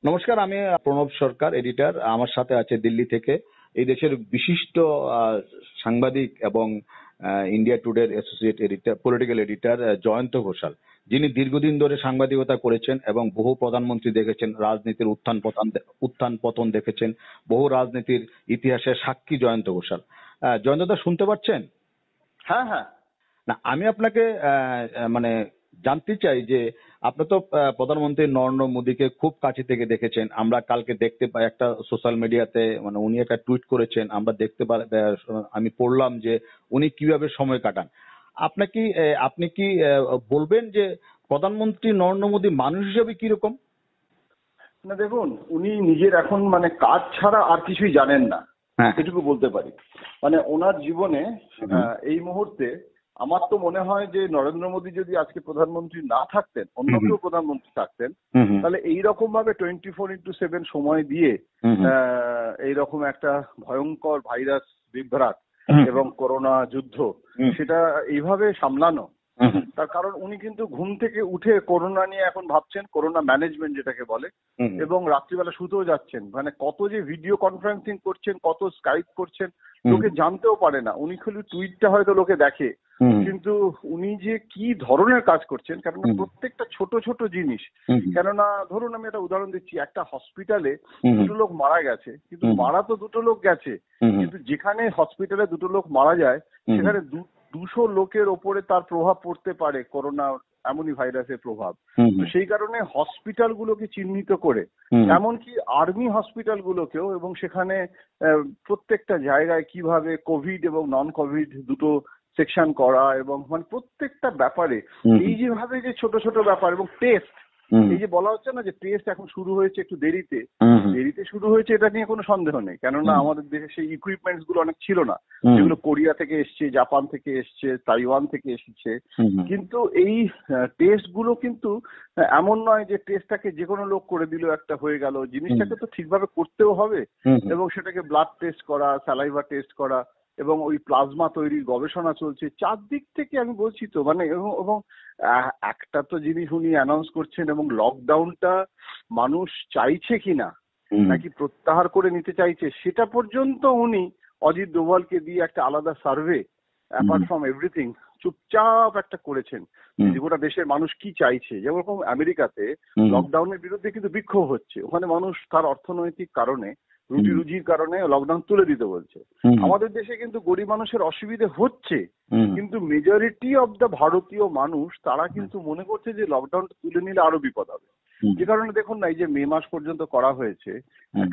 নমস্কার, আমি প্রণব সরকার, এডিটর। আমার সাথে আছে দিল্লি থেকে এই দেশের বিশিষ্ট সাংবাদিক এবং ইন্ডিয়া টুডের associate editor, political editor Jayanta Ghoshal, যিনি দীর্ঘদিন ধরে সাংবাদিকতা করেছেন এবং বহু প্রধানমন্ত্রী দেখেছেন, রাজনীতির উত্থান পতন দেখেছেন, বহু রাজনীতির ইতিহাসের সাক্ষী জয়ন্ত ঘোষাল। জয়ন্তদা, শুনতে পাচ্ছেন? হ্যাঁ হ্যাঁ। না, আমি আপনাকে মানে জানতে চাই যে আপনি তো প্রধানমন্ত্রী নরেন্দ্র মোদীকে খুব কাছে থেকে দেখেছেন। আমরা কালকে দেখতে পাই একটা সোশ্যাল মিডিয়াতে, মানে উনি একটা টুইট করেছেন, আমরা দেখতে পাই, আমি পড়লাম যে উনি কিভাবে সময় কাটান। আপনি কি বলবেন যে প্রধানমন্ত্রী নরেন্দ্র মোদী মানুষ হিসেবে কিরকম? না দেখুন, উনি নিজের এখন মানে কাজ ছাড়া আর কিছুই জানেন না, এটুকু বলতে পারি। মানে ওনার জীবনে এই মুহূর্তে আমার তো মনে হয় যে নরেন্দ্র মোদী যদি আজকে প্রধানমন্ত্রী না থাকতেন, অন্য কেউ প্রধানমন্ত্রী থাকতেন, তাহলে এইরকম ভাবে 24x7 সময় দিয়ে এইরকম একটা ভয়ঙ্কর ভাইরাস বিভ্রাট এবং করোনা যুদ্ধ সেটা এইভাবে সামলানো, তার কারণ উনি কিন্তু ঘুম থেকে উঠে করোনা নিয়ে এখন ভাবছেন, করোনা ম্যানেজমেন্ট যেটাকে বলে, এবং রাত্রিবেলা শুতেও যাচ্ছেন। মানে কত যে ভিডিও কনফারেন্সিং করছেন, কত স্কাইপ করছেন, লোকে জানতেও পারে না। উনি খালি টুইটটা হয়তো লোকে দেখে, কিন্তু উনি যে কি ধরনের কাজ করছেন, কেননা প্রত্যেকটা ছোট ছোট জিনিস, কেননা ধরুন আমি একটা উদাহরণ দিচ্ছি, একটা হসপিটালে দুটো লোক মারা গেছে, কিন্তু মারা তো দুটো লোক গেছে, কিন্তু যেখানে হসপিটালে দুটো লোক মারা যায় সেখানে 200 লোকের ওপরে তার প্রভাব পড়তে পারে, করোনা এমনই ভাইরাসের প্রভাব। তো সেই কারণে হসপিটাল গুলোকে চিহ্নিত করে, এমনকি আর্মি হসপিটাল গুলোকেও, এবং সেখানে প্রত্যেকটা জায়গায় কিভাবে কোভিড এবং নন কোভিড দুটো সেকশন করা, এবং মানে প্রত্যেকটা ব্যাপারে এই যেভাবে যে ছোট ছোট ব্যাপার, এবং টেস্ট, এই যে বলা হচ্ছে না যে টেস্ট এখন শুরু হয়েছে একটু দেরিতে শুরু হয়েছে, এটা নিয়ে কোনো সন্দেহ নেই, কেননা আমাদের দেশে সেই ইকুইপমেন্টস গুলো অনেক ছিল না, যেগুলো কোরিয়া থেকে এসছে, জাপান থেকে এসছে, তাইওয়ান থেকে এসেছে। কিন্তু এই টেস্ট গুলো কিন্তু এমন নয় যে টেস্টটাকে যে কোনো লোক করে দিল, একটা হয়ে গেল। জিনিসটাকে তো ঠিকভাবে করতেও হবে, এবং সেটাকে ব্লাড টেস্ট করা, স্যালাইভা টেস্ট করা, এবং ওই প্লাজমা তৈরির গবেষণা চলছে চারদিক থেকে। আমি বলছি তো মানে, এবং একটা তো জিনিস উনি অ্যানাউন্স করছেন, এবং লকডাউনটা মানুষ চাইছে কিনা নাকি প্রত্যাহার করে নিতে চাইছে সেটা পর্যন্ত উনি অজিত ডোভালকে দিয়ে একটা আলাদা সার্ভে, অ্যাপার্ট ফ্রম এভরিথিং, চুপচাপ একটা করেছেন যে গোটা দেশের মানুষ কি চাইছে। যেরকম আমেরিকাতে লকডাউনের বিরুদ্ধে কিন্তু বিক্ষোভ হচ্ছে, ওখানে মানুষ তার অর্থনৈতিক কারণে, রুটি রুজির কারণে লকডাউন তুলে দিতে বলছে। আমাদের দেশে কিন্তু গরিব মানুষের অসুবিধে হচ্ছে, কিন্তু মেজরিটি অফ দ্য ভারতীয় মানুষ তারা কিন্তু মনে করছে যে লকডাউনটা তুলে নিলে আরো বিপদ হবে। যে কারণে দেখুন না, এই যে মে মাস পর্যন্ত করা হয়েছে,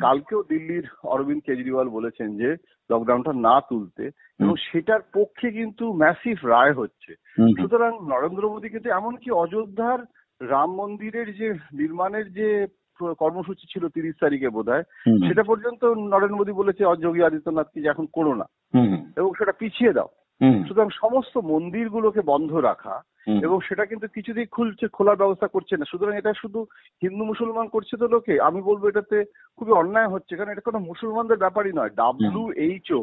কালকেও দিল্লির অরবিন্দ কেজরিওয়াল বলেছেন যে লকডাউনটা না তুলতে, এবং সেটার পক্ষে কিন্তু ম্যাসিভ রায় হচ্ছে। সুতরাং নরেন্দ্র মোদী কিন্তু, এমনকি অযোধ্যার রাম মন্দিরের যে নির্মাণের যে কর্মসূচি ছিল 30 তারিখে বোধহয়, সেটা পর্যন্ত নরেন্দ্র মোদী বলেছে যোগী আদিত্যনাথকে যে এখন করো না, এবং সেটা পিছিয়ে দাও। সুতরাং সমস্ত মন্দিরগুলোকে বন্ধ রাখা, এবং সেটা কিন্তু কিছুতেই খোলার ব্যবস্থা করছে না। সুতরাং এটা শুধু হিন্দু মুসলমান করছে তো লোকে, আমি বলবো এটাতে খুবই অন্যায় হচ্ছে, কারণ এটা কোনো মুসলমানদের ব্যাপারই নয়। WHO,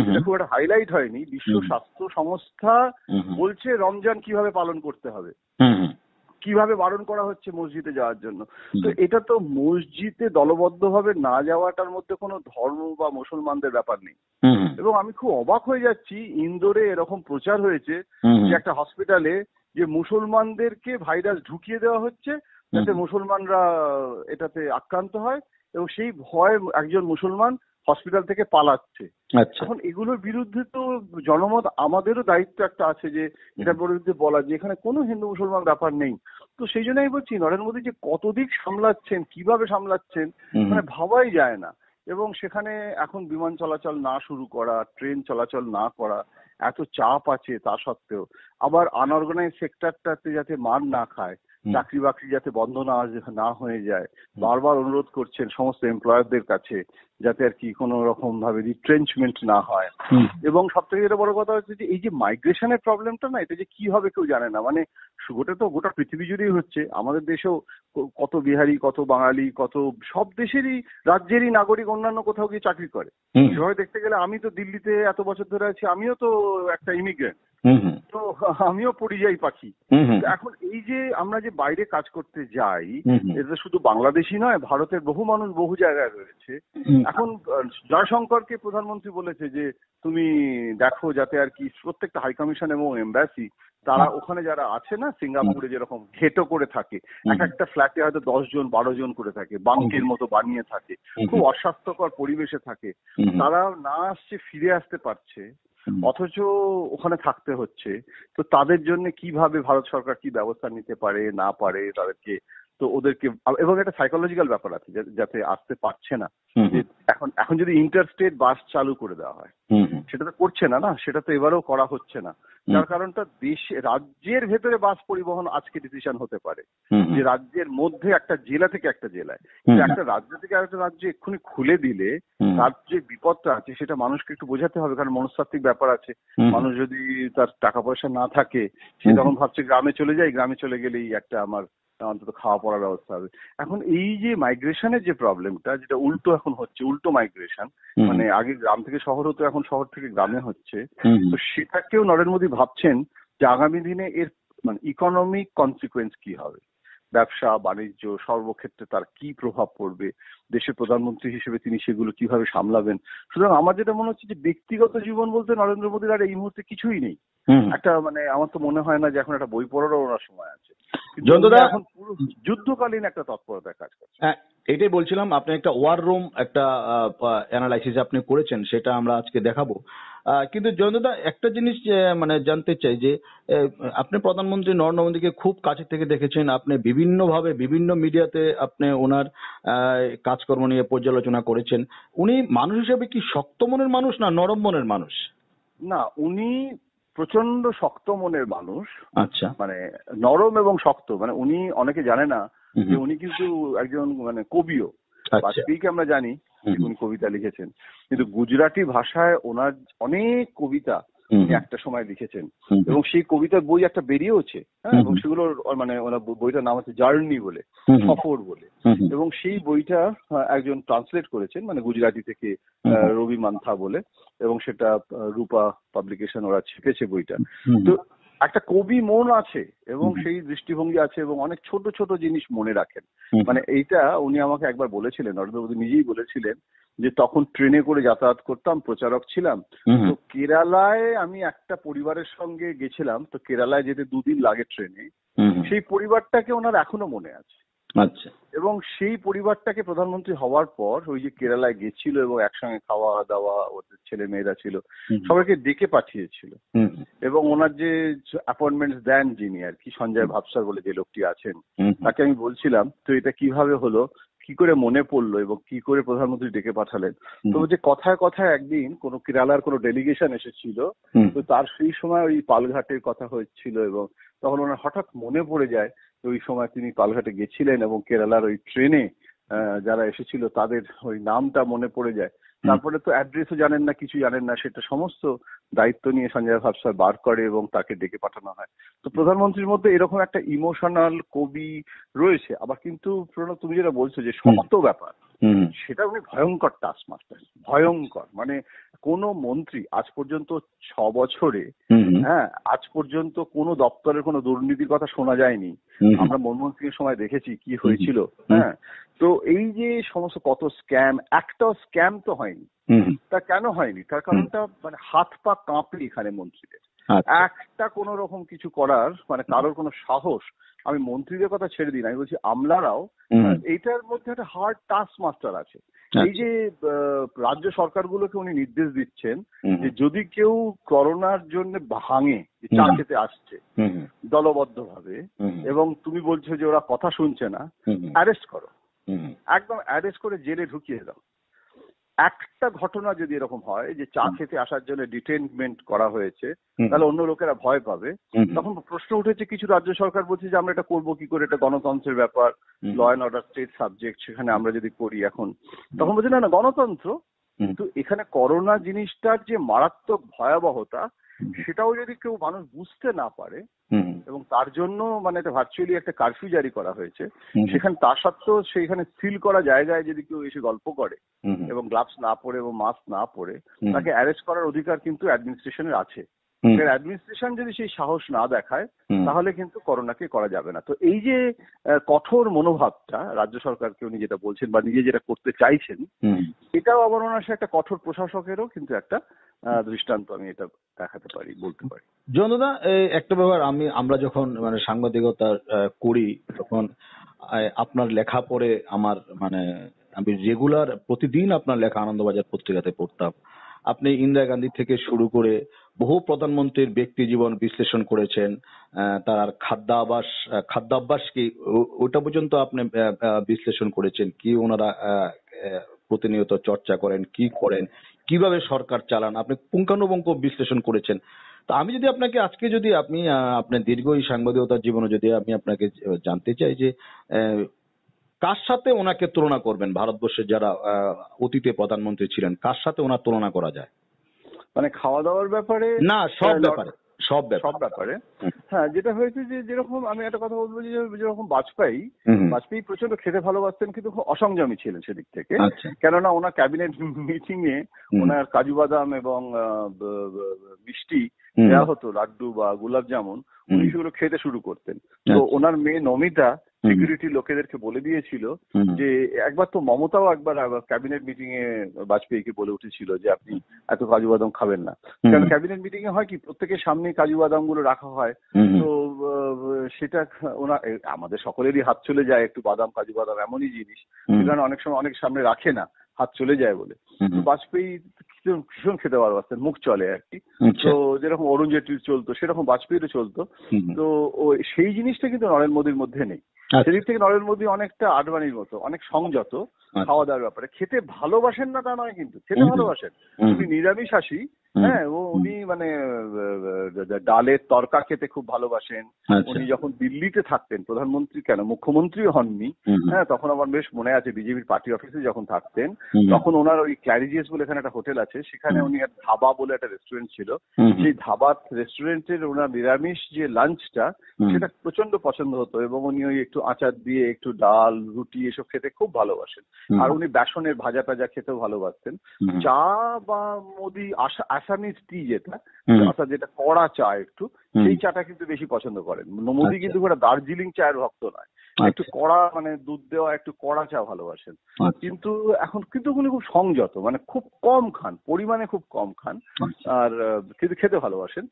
এটা খুব একটা হাইলাইট হয়নি, বিশ্ব স্বাস্থ্য সংস্থা বলছে রমজান কিভাবে পালন করতে হবে, কিভাবে বারণ করা হচ্ছে মসজিদে যাওয়ার জন্য। তো এটা তো মসজিদে দলবদ্ধভাবে না যাওয়াটার মধ্যে কোনো ধর্ম বা মুসলমানদের ব্যাপার নেই। এবং আমি খুব অবাক হয়ে যাচ্ছি, ইন্দোরে এরকম প্রচার হয়েছে যে একটা হসপিটালে যে মুসলমানদেরকে ভাইরাস ঢুকিয়ে দেওয়া হচ্ছে যাতে মুসলমানরা এটাতে আক্রান্ত হয়, এবং সেই ভয় একজন মুসলমান হসপিটাল থেকে পালাচ্ছে। এখন এগুলোর বিরুদ্ধে তো জনমত, আমাদেরও দায়িত্ব একটা আছে যে এটার বিরুদ্ধে বলা, যে এখানে কোনো হিন্দু মুসলমান ব্যাপার নেই। তো সেই জন্য আমি বলছি, নরেন্দ্র মোদী যে কত দিক সামলাচ্ছেন, কিভাবে সামলাচ্ছেন, মানে ভাবাই যায় না। এবং সেখানে এখন বিমান চলাচল না শুরু করা, ট্রেন চলাচল না করা, এত চাপ আছে তা সত্ত্বেও, আবার আনঅর্গানাইজ সেক্টরটাতে যাতে মার না খায়, চাকরি বাকরি যাতে বন্ধ না হয়ে যায়, বারবার অনুরোধ করছেন সমস্ত এমপ্লয়ারদের কাছে যাতে আর কি কোনো রকম ভাবে রিট্রেঞ্চমেন্ট না হয়। এবং সব থেকে যেটা বড় কথা হচ্ছে যে এই যে মাইগ্রেশনের প্রবলেমটা না, এটা যে কি হবে কেউ জানে না। মানে গোটা পৃথিবী জুড়েই হচ্ছে, আমাদের দেশেও কত বিহারি, কত বাঙালি, কত সব দেশেরই রাজ্যেরই নাগরিক অন্যান্য কোথাও গিয়ে চাকরি করে। সেভাবে দেখতে গেলে আমি তো দিল্লিতে এত বছর ধরে আছি, আমিও তো একটা ইমিগ্রেন্ট, তো আমিও পরিযায়ী পাখি। এখন এই যে আমরা যে বাইরে কাজ করতে যাই, এটা শুধু বাংলাদেশি নয়, ভারতের বহু মানুষ বহু জায়গায় রয়েছে। এখন জয়শঙ্করকে প্রধানমন্ত্রী বলেছে যে তুমি দেখো যাতে আর কি প্রত্যেকটা হাই কমিশন এবং এম্বাসি তারা ওখানে যারা আছে না, সিঙ্গাপুরে যেরকম ঘেটো করে থাকে, একটা ফ্ল্যাটে হয়তো 10 জন 12 জন করে থাকে, বাঙ্কের মতো বানিয়ে থাকে, খুব অস্বাস্থ্যকর পরিবেশে থাকে, তারা না আসছে, ফিরে আসতে পারছে, অথচ ওখানে থাকতে হচ্ছে। তো তাদের জন্য কিভাবে ভারত সরকার কি ব্যবস্থা নিতে পারে না পারে তাদেরকে, তো ওদেরকে, এবং একটা সাইকোলজিক্যাল ব্যাপার আছে যাতে আসতে পারছে না। এখন যদি ইন্টারস্টেট বাস চালু করে দেওয়া হয়, সেটা তো করছে না, সেটা তো এবারেও করা হচ্ছে না। যার কারণটা রাজ্যের ভেতরে বাস পরিবহন আজকে ডিসিশন হতে পারে যে রাজ্যের মধ্যে একটা জেলা থেকে একটা জেলায়, একটা রাজ্য থেকে আরেকটা রাজ্য এক্ষুনি খুলে দিলে তার যে বিপদটা আছে সেটা মানুষকে একটু বোঝাতে হবে, কারণ মনস্তাত্ত্বিক ব্যাপার আছে। মানুষ যদি তার টাকা পয়সা না থাকে, সে তখন ভাবছে গ্রামে চলে যাই, গ্রামে চলে গেলেই একটা আমার অন্তত খাওয়া পড়ার ব্যবস্থা হবে। এখন এই যে মাইগ্রেশনের যে প্রবলেমটা, যেটা উল্টো এখন হচ্ছে, উল্টো মাইগ্রেশন, মানে আগে গ্রাম থেকে শহর হতো, এখন শহর থেকে গ্রামে হচ্ছে, তো সেটাকেও নরেন্দ্র মোদী ভাবছেন যে আগামী দিনে এর মানে ইকোনমিক কনসিকুয়েন্স কি হবে, ব্যবসা বাণিজ্য সর্বক্ষেত্রে তার কি প্রভাব পড়বে, দেশের প্রধানমন্ত্রী হিসেবে তিনি সেগুলো কিভাবে সামলাবেন। সুতরাং আমার যেটা মনে হচ্ছে যে ব্যক্তিগত জীবন বলতে নরেন্দ্র মোদীর আর এই মুহূর্তে কিছুই নেই। একটা মানে আমার তো মনে হয় না যে এখন একটা বই পড়ারও ওনার সময় আছে, এখন পুরো যুদ্ধকালীন একটা তৎপরতায় কাজ করছে। হ্যাঁ, এটাই বলছিলাম, আপনি একটা ওয়ার রুম একটা অ্যানালাইসিস আপনি করেছেন, সেটা আমরা আজকে দেখাবো। কিন্তু জয়ন্তদা, একটা জিনিস মানে জানতে চাই যে আপনি প্রধানমন্ত্রী নরেন্দ্র মোদীকে খুব কাছে থেকে দেখেছেন, আপনি বিভিন্নভাবে বিভিন্ন মিডিয়াতে আপনি ওনার কাজকর্ম নিয়ে পর্যালোচনা করেছেন। উনি মানুষ হিসেবে কি শক্ত মনের মানুষ না নরম মনের মানুষ? না, উনি প্রচন্ড শক্ত মনের মানুষ। আচ্ছা, মানে নরম এবং শক্ত, মানে উনি, অনেকে জানে না যে উনি কিন্তু একজন মানে কবিও। বাজপেয়ীকে আমরা জানি উনি কবিতা লিখেছেন, কিন্তু গুজরাটি ভাষায় ওনার অনেক কবিতা উনি একটা সময় লিখেছেন, এবং সেই কবিতার বই একটা বেরিয়েওছে। হ্যাঁ, এবং সেগুলোর মানে ওনার বইটার নাম হচ্ছে জার্নি বলে, সফর বলে, এবং সেই বইটা একজন ট্রান্সলেট করেছেন মানে গুজরাটি থেকে, রবি মান্থা বলে, এবং সেটা রূপা পাবলিকেশন ওরা ছেপেছে বইটা। তো একটা কবি মন আছে এবং সেই দৃষ্টিভঙ্গি আছে, এবং অনেক ছোট ছোট জিনিস মনে রাখেন। মানে এইটা উনি আমাকে একবার বলেছিলেন, নরেন্দ্র মোদী নিজেই বলেছিলেন যে তখন ট্রেনে করে যাতায়াত করতাম, প্রচারক ছিলাম, তো কেরালায় আমি একটা পরিবারের সঙ্গে গেছিলাম, তো কেরালায় যেতে 2 দিন লাগে ট্রেনে। সেই পরিবারটাকে ওনার এখনো মনে আছে। আচ্ছা, এবং সেই পরিবারটাকে প্রধানমন্ত্রী হওয়ার পর ওই যে কেরালায় গেছিল এবং একসঙ্গে খাওয়া দাওয়া, ওদের ছেলে মেয়েরা ছিল, সবাইকে ডেকে পাঠিয়েছিল। এবং ওনার যে অ্যাপয়েন্টমেন্ট দেন যিনি আর কি, সঞ্জয় ভাবসার বলে যে লোকটি আছেন, তাকে আমি বলছিলাম তো এটা কিভাবে হলো, কি করে মনে পড়লো এবং কি করে প্রধানমন্ত্রী ডেকে পাঠালেন। তো যে কথায় কথায় একদিন কোন কেরালার কোনো ডেলিগেশন এসেছিল, তো তার সেই সময় ওই পালঘাটের কথা হচ্ছিল, এবং তখন ওনার হঠাৎ মনে পড়ে যায় ওই সময় তিনি পালঘাটে গেছিলেন, এবং কেরালার ওই ট্রেনে যারা এসেছিল তাদের ওই নামটা মনে পড়ে যায়। তারপরে তো অ্যাড্রেসও জানেন না, কিছু জানেন না, সেটা সমস্ত দায়িত্ব নিয়ে সঞ্জয় ভাবসার বার করে এবং তাকে ডেকে পাঠানো হয়। তো প্রধানমন্ত্রীর মধ্যে এরকম একটা ইমোশনাল কবি রয়েছে। আবার কিন্তু তুমি যেটা বলছো যে শক্ত ব্যাপার, সেটা উনি ভয়ঙ্কর টাস্ক মাস্টার, ভয়ঙ্কর। মানে কোন মন্ত্রী আজ পর্যন্ত 6 বছরে, হ্যাঁ, আজ পর্যন্ত কোনো দপ্তরের কোনো দুর্নীতির কথা শোনা যায়নি। আমরা মনমোহন সিং এর সময় দেখেছি কি হয়েছিল। হ্যাঁ, তো এই যে সমস্ত কত স্ক্যাম, একটাও স্ক্যাম তো হয়নি। তা কেন হয়নি? তার কারণটা মানে হাত পা কাঁপলি এখানে মন্ত্রীদের, একটা কোন রকম কিছু করার মানে কারোর কোনো সাহস। আমি মন্ত্রীদের কথা ছেড়ে দিই, আমি বলছি আমলারাও এইটার মধ্যে একটা হার্ড টাস্ক মাস্টার আছে। এই যে রাজ্য সরকারগুলোকে উনি নির্দেশ দিচ্ছেন যে যদি কেউ করোনার জন্য ভাঙে, চা খেতে আসছে দলবদ্ধভাবে, এবং তুমি বলছো যে ওরা কথা শুনছে না, অ্যারেস্ট করো, একদম অ্যারেস্ট করে জেলে ঢুকিয়ে দাও। একটা ঘটনা যদি এরকম হয় যে চা খেতে আসার জন্য ডিটেনমেন্ট করা হয়েছে, তাহলে অন্য লোকেরা ভয় পাবে। তখন প্রশ্ন উঠেছে, কিছু রাজ্য সরকার বলছে যে আমরা এটা করবো কি করে, এটা গণতন্ত্রের ব্যাপার, law and order state subject, সেখানে আমরা যদি করি এখন, তখন বলছে না না গণতন্ত্র। কিন্তু এখানে করোনা জিনিসটার যে মারাত্মক ভয়াবহতা, সেটাও যদি কেউ মানুষ বুঝতে না পারে, এবং তার জন্য মানে এটা ভার্চুয়ালি একটা কারফিউ জারি করা হয়েছে, সেখানে তা সত্ত্বেও সেইখানে সিল করা জায়গায় যদি কেউ এসে গল্প করে এবং গ্লাভস না পরে এবং মাস্ক না পরে, তাকে অ্যারেস্ট করার অধিকার কিন্তু অ্যাডমিনিস্ট্রেশনের আছে। অ্যাডমিনিস্ট্রেশন যদি সেই সাহস না দেখায় তাহলে কিন্তু করোনাকে করা যাবে না। তো এই যে কঠোর মনোভাবটা রাজ্য সরকারকে উনি যেটা বলছেন বা নিজে যেটা করতে চাইছেন, এটাও আবার ওনার সাথে একটা কঠোর প্রশাসকেরও কিন্তু একটা দৃষ্টান্ত আমি এটা দেখাতে পারি, বলতে পারি। জয়ন্তদা, একটা ব্যাপার, আমরা যখন মানে সাংবাদিকতা করি তখন আপনার লেখা পড়ে আমার মানে আমি রেগুলার প্রতিদিন আপনার লেখা আনন্দবাজার পত্রিকাতে পড়তাম। আপনি ইন্দিরা গান্ধী থেকে শুরু করে বহু প্রধানমন্ত্রীর ব্যক্তি জীবন বিশ্লেষণ করেছেন, তার খাদ্যাভ্যাস কি ওটা পর্যন্ত আপনি বিশ্লেষণ করেছেন, কি ওনারা প্রতিনিয়ত চর্চা করেন, কি করেন, কিভাবে সরকার চালান, আপনি পুঙ্খানুপুঙ্খ বিশ্লেষণ করেছেন। তো আমি যদি আপনাকে আজকে যদি আপনি আপনার দীর্ঘ এই সাংবাদিকতার জীবনে যদি আমি আপনাকে জানতে চাই যে কার সাথে ওনাকে তুলনা করবেন, ভারতবর্ষের যারা অতীতে প্রধানমন্ত্রী ছিলেন কার সাথে ওনার তুলনা করা যায়? মানে খাওয়া দাওয়ার ব্যাপারে না, সব ব্যাপারে। হ্যাঁ, যেটা হয়েছে যে যেরকম আমি একটা কথা বলবো যে যেরকম বাজপেয়ী প্রচন্ড খেতে ভালোবাসতেন কিন্তু খুব অসংযমী ছিলেন সেদিক থেকে। কেননা ওনার ক্যাবিনেট মিটিং এ ওনার কাজু বাদাম এবং মিষ্টি দেওয়া হতো, লাড্ডু বা গোলাপ জামুন, উনি সেগুলো খেতে শুরু করতেন। তো ওনার মেয়ে নমিতা সিকিউরিটি লোকেদেরকে বলে দিয়েছিল যে একবার তো মমতাও একবার ক্যাবিনেট মিটিং এ বাজপেয়ীকে বলে উঠেছিল যে আপনি এত কাজু বাদাম খাবেন না। কারণ ক্যাবিনেট মিটিং এ হয় কি প্রত্যেকের সামনে কাজু বাদাম গুলো রাখা হয়, তো সেটা আমাদের সকলেরই হাত চলে যায় একটু কাজু বাদাম এমনই জিনিস সেখানে অনেক সময় অনেক সামনে রাখে না, হাত চলে যায় বলে। তো বাজপেয়ী ভীষণ খেতে ভালোবাসতেন, মুখ চলে আর কি। তো যেরকম অরুণ জেটলির চলতো সেরকম বাজপেয়ীরও চলতো। তো সেই জিনিসটা কিন্তু নরেন্দ্র মোদীর মধ্যে নেই। সেদিক থেকে নরেন্দ্র মোদী অনেকটা আডবাণীর মতো, অনেক সংযত খাওয়া দাওয়ার ব্যাপারে। খেতে ভালোবাসেন না তা নয়, কিন্তু খেতে ভালোবাসেন। উনি নিরামিষাশী, হ্যাঁ, উনি মানে ডালের তরকা খেতে খুব ভালোবাসেন। উনি যখন দিল্লিতে থাকতেন, প্রধানমন্ত্রী কেন মুখ্যমন্ত্রীও হননি, হ্যাঁ, তখন আমার বেশ মনে আছে বিজেপির পার্টি অফিসে যখন থাকতেন তখন ওনার ওই ক্ল্যারিজিয়াস বলে এখানে একটা হোটেল আছে, সেখানে উনি ধাবা বলে একটা রেস্টুরেন্ট ছিল, সেই ধাবা রেস্টুরেন্টের ওনার নিরামিষ যে লাঞ্চটা সেটা প্রচন্ড পছন্দ হতো এবং উনি ওই একটু আচার দিয়ে একটু ডাল রুটি এসব খেতে খুব ভালোবাসেন। আর উনি বেসনের ভাজা টাজা খেতেও ভালোবাসতেন। চা বা মোদি আসামিজ টি যেটা অর্থাৎ যেটা কড়া চা একটু, সেই চাটা কিন্তু বেশি পছন্দ করেন। মোদি কিন্তু একটা দার্জিলিং চায়ের ভক্ত নয়, একটু কড়া মানে দুধ দেওয়া একটু কড়া চা ভালোবাসেন। কিন্তু এখন কিন্তু উনি খুব সংযত, মানে খুব কম খান, পরিমাণে খুব কম খান, আর কিন্তু খেতে ভালোবাসেন।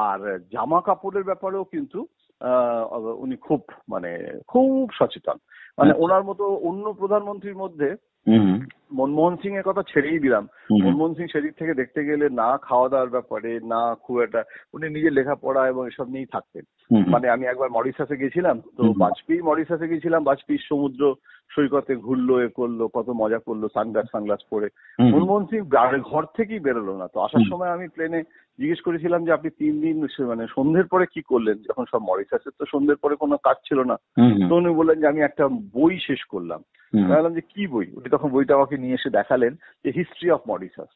আর জামা কাপড়ের ব্যাপারেও কিন্তু উনি খুব মানে খুব সচেতন। মানে ওনার মতো অন্য প্রধানমন্ত্রীর মধ্যে মনমোহন সিং এর কথা ছেড়েই দিলাম, মনমোহন সিং সেদিক থেকে দেখতে গেলে না খাওয়া দাওয়ার ব্যাপারে না খুব একটা, উনি নিজের লেখাপড়া এবং এসব নিয়েই থাকতেন। মানে আমি একবার মরিশাসে গেছিলাম, তো মরিশাসে গেছিলাম, বাজপেয়ী সমুদ্র সৈকতে ঘুরলো, এ করলো, কত মজা করলো সানগ্লাস পরে। মনমোহন সিং ঘর থেকেই বেরোলো না। তো আসার সময় আমি প্লেনে জিজ্ঞেস করেছিলাম যে আপনি 3 দিন মানে সন্ধ্যের পরে কি করলেন, যখন সব মরিশাসের তো সন্ধ্যের পরে কোনো কাজ ছিল না। তো উনি বললেন যে আমি একটা বই শেষ করলাম। বললাম যে কি বই? উনি তখন বইটা আমাকে নিয়ে এসে দেখালেন যে হিস্ট্রি অফ মরিশাস।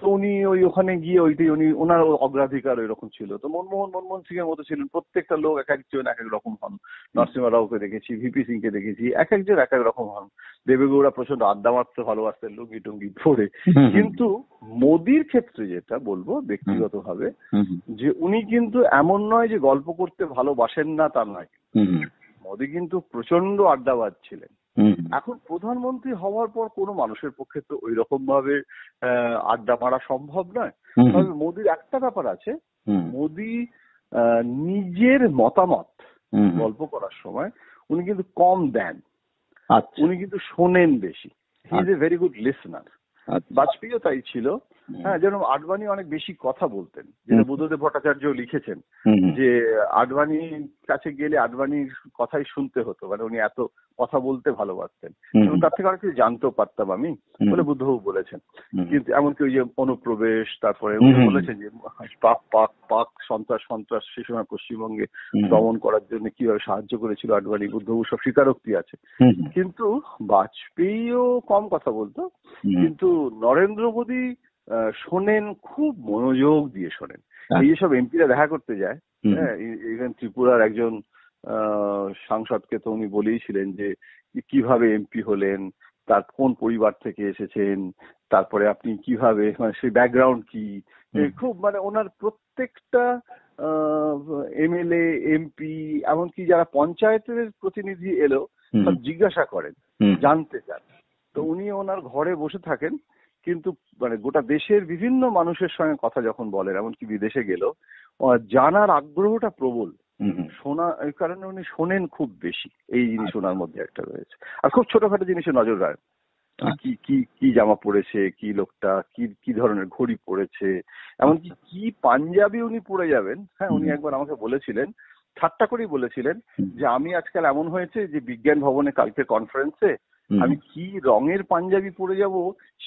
তো উনি ওখানে গিয়ে ওইটাই ওনার অগ্রাধিকার ওইরকম ছিল। তো মনমোহন সিং এর মতো ছিলেন, প্রত্যেকটা লোক এক একজন এক এক রকম হন। নরসিংহ রাওকে দেখেছি, ভিপি সিং কে দেখেছি, এক একজন এক এক রকম হন। দেবেগৌড়া প্রচন্ড আড্ডা মারতে ভালোবাসতেন লুঙ্গি টুঙ্গি পরে। কিন্তু মোদির ক্ষেত্রে যেটা বলবো ব্যক্তিগত ভাবে, যে উনি কিন্তু এমন নয় যে গল্প করতে ভালোবাসেন না তা নয়, মোদি কিন্তু প্রচন্ড আড্ডাবাজ ছিলেন। এখন প্রধানমন্ত্রী হওয়ার পর কোনো মানুষের পক্ষে তো ওই রকম ভাবে আড্ডা মারা সম্ভব নয়। তবে মোদির একটা ব্যাপার আছে, মোদি নিজের মতামত গল্প করার সময় উনি কিন্তু কম দেন, উনি কিন্তু শোনেন বেশি। He is a very good listener. বাজপেয়ীও তাই ছিল। হ্যাঁ, যেরকম আডবাণী অনেক বেশি কথা বলতেন, যেটা বুদ্ধদেব ভট্টাচার্য লিখেছেন যে আডবাণীর কাছে গেলে আডবাণীর কথাই শুনতে হতো, মানে উনি এত কথা বলতে ভালোবাসতেন এবং তার থেকে অনেক কিছু জানতেও পারতাম আমি বলে বুদ্ধবাবু বলেছেন। কিন্তু এমনকি ওই যে অনুপ্রবেশ, তারপরে উনি বলেছেন যে পাক সন্ত্রাস সে সময় পশ্চিমবঙ্গে দমন করার জন্য কিভাবে সাহায্য করেছিল আডবাণী, বুদ্ধবাবু সব স্বীকারোক্তি আছে। কিন্তু বাজপেয়ীও কম কথা বলতো, কিন্তু নরেন্দ্র মোদী শোনেন, খুব মনোযোগ দিয়ে শোনেন। এই যে সব এমপিরা দেখা করতে যায়, হ্যাঁ, ইভেন ত্রিপুরার একজন সাংসদকে তো উনি বলেইছিলেন যে কিভাবে এমপি হলেন, তার কোন পরিবার থেকে এসেছেন, তারপরে আপনি কিভাবে, মানে সেই ব্যাকগ্রাউন্ড কি, খুব মানে ওনার প্রত্যেকটা এমএলএ, এমপি, এমনকি যারা পঞ্চায়েতের প্রতিনিধি এলো সব জিজ্ঞাসা করেন, জানতে চান। তো উনি ওনার ঘরে বসে থাকেন, কিন্তু মানে গোটা দেশের বিভিন্ন মানুষের সঙ্গে কথা যখন বলেন, এমনকি বিদেশে গেলেও জানার আগ্রহটা প্রবল। শোনা, এই কারণে উনি শোনেন খুব বেশি, এই জিনিস ওনার মধ্যে একটা রয়েছে। আর খুব ছোটখাটো জিনিসে নজর রাখেন, কি কি কি জামা পরেছে, কি লোকটা কি ধরনের ঘড়ি পরেছে, এমনকি কি পাঞ্জাবি উনি পরে যাবেন। হ্যাঁ, উনি একবার আমাকে বলেছিলেন, ঠাট্টা করেই বলেছিলেন যে আমি আজকাল এমন হয়েছে যে বিজ্ঞান ভবনে কালকে কনফারেন্সে আমি কি রঙের পাঞ্জাবি পরে যাব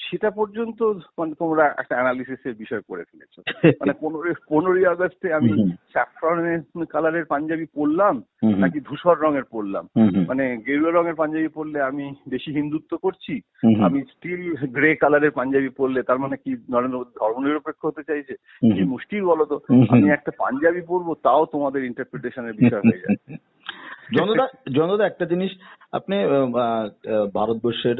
সেটা পর্যন্ত মানে তোমরা একটা অ্যানালিসিসের বিষয় করে ফেলেছো। মানে 15ই আগস্টে আমি স্যাফরন কালারের পাঞ্জাবি পরলাম নাকি ধূসর রঙের পরলাম, মানে গেরুয়া রঙের পাঞ্জাবি পরলে আমি বেশি হিন্দুত্ব করছি, আমি স্টিল গ্রে কালারের পাঞ্জাবি পরলে তার মানে কি নরেন্দ্র মোদী ধর্মনিরপেক্ষ হতে চাইছে? কি মুশকিল বলো তো, আমি একটা পাঞ্জাবি পরবো তাও তোমাদের ইন্টারপ্রিটেশনের বিষয় হয়ে যায়। জনদা একটা জিনিস, আপনি ভারতবর্ষের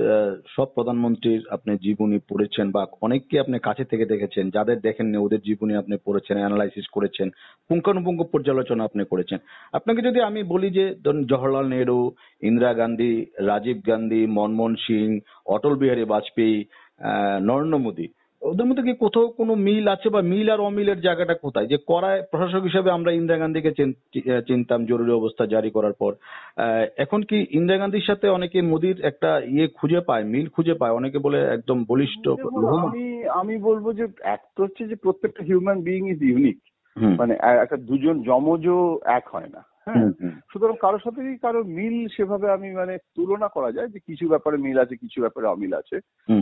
সব প্রধানমন্ত্রীর আপনি জীবনী পড়েছেন বা অনেককে আপনি কাছে থেকে দেখেছেন, যাদের দেখেননি ওদের জীবনী আপনি পড়েছেন, অ্যানালাইসিস করেছেন, পুঙ্খানুপুঙ্খ পর্যালোচনা আপনি করেছেন। আপনাকে যদি আমি বলি যে ধরুন জওহরলাল নেহরু, ইন্দিরা গান্ধী, রাজীব গান্ধী, মনমোহন সিং, অটল বিহারী বাজপেয়ী, নরেন্দ্র মোদী, ওদের মধ্যে কি কোথাও কোনো মিল আছে বা মিল আর অমিলের জায়গাটা কোথায়? যে করায় প্রশাসক হিসেবে আমরা ইন্দিরা গান্ধীকে চিনতাম জরুরি অবস্থা জারি করার পর, এখন কি ইন্দিরা গান্ধীর সাথে অনেকে মোদির একটা খুঁজে পায়, মিল খুঁজে পায়? অনেকে বলে একদম বলিষ্ঠ। আমি বলবো যে একটা হচ্ছে যে প্রত্যেকটা হিউম্যান বিইং ইজ ইউনিক, মানে একটা দুজন যমজও এক হয় না। হ্যাঁ, সুতরাং কারোর সাথে কারোর মিল সেভাবে আমি মানে তুলনা করা যায় যে কিছু ব্যাপারে মিল আছে, কিছু ব্যাপারে অমিল আছে।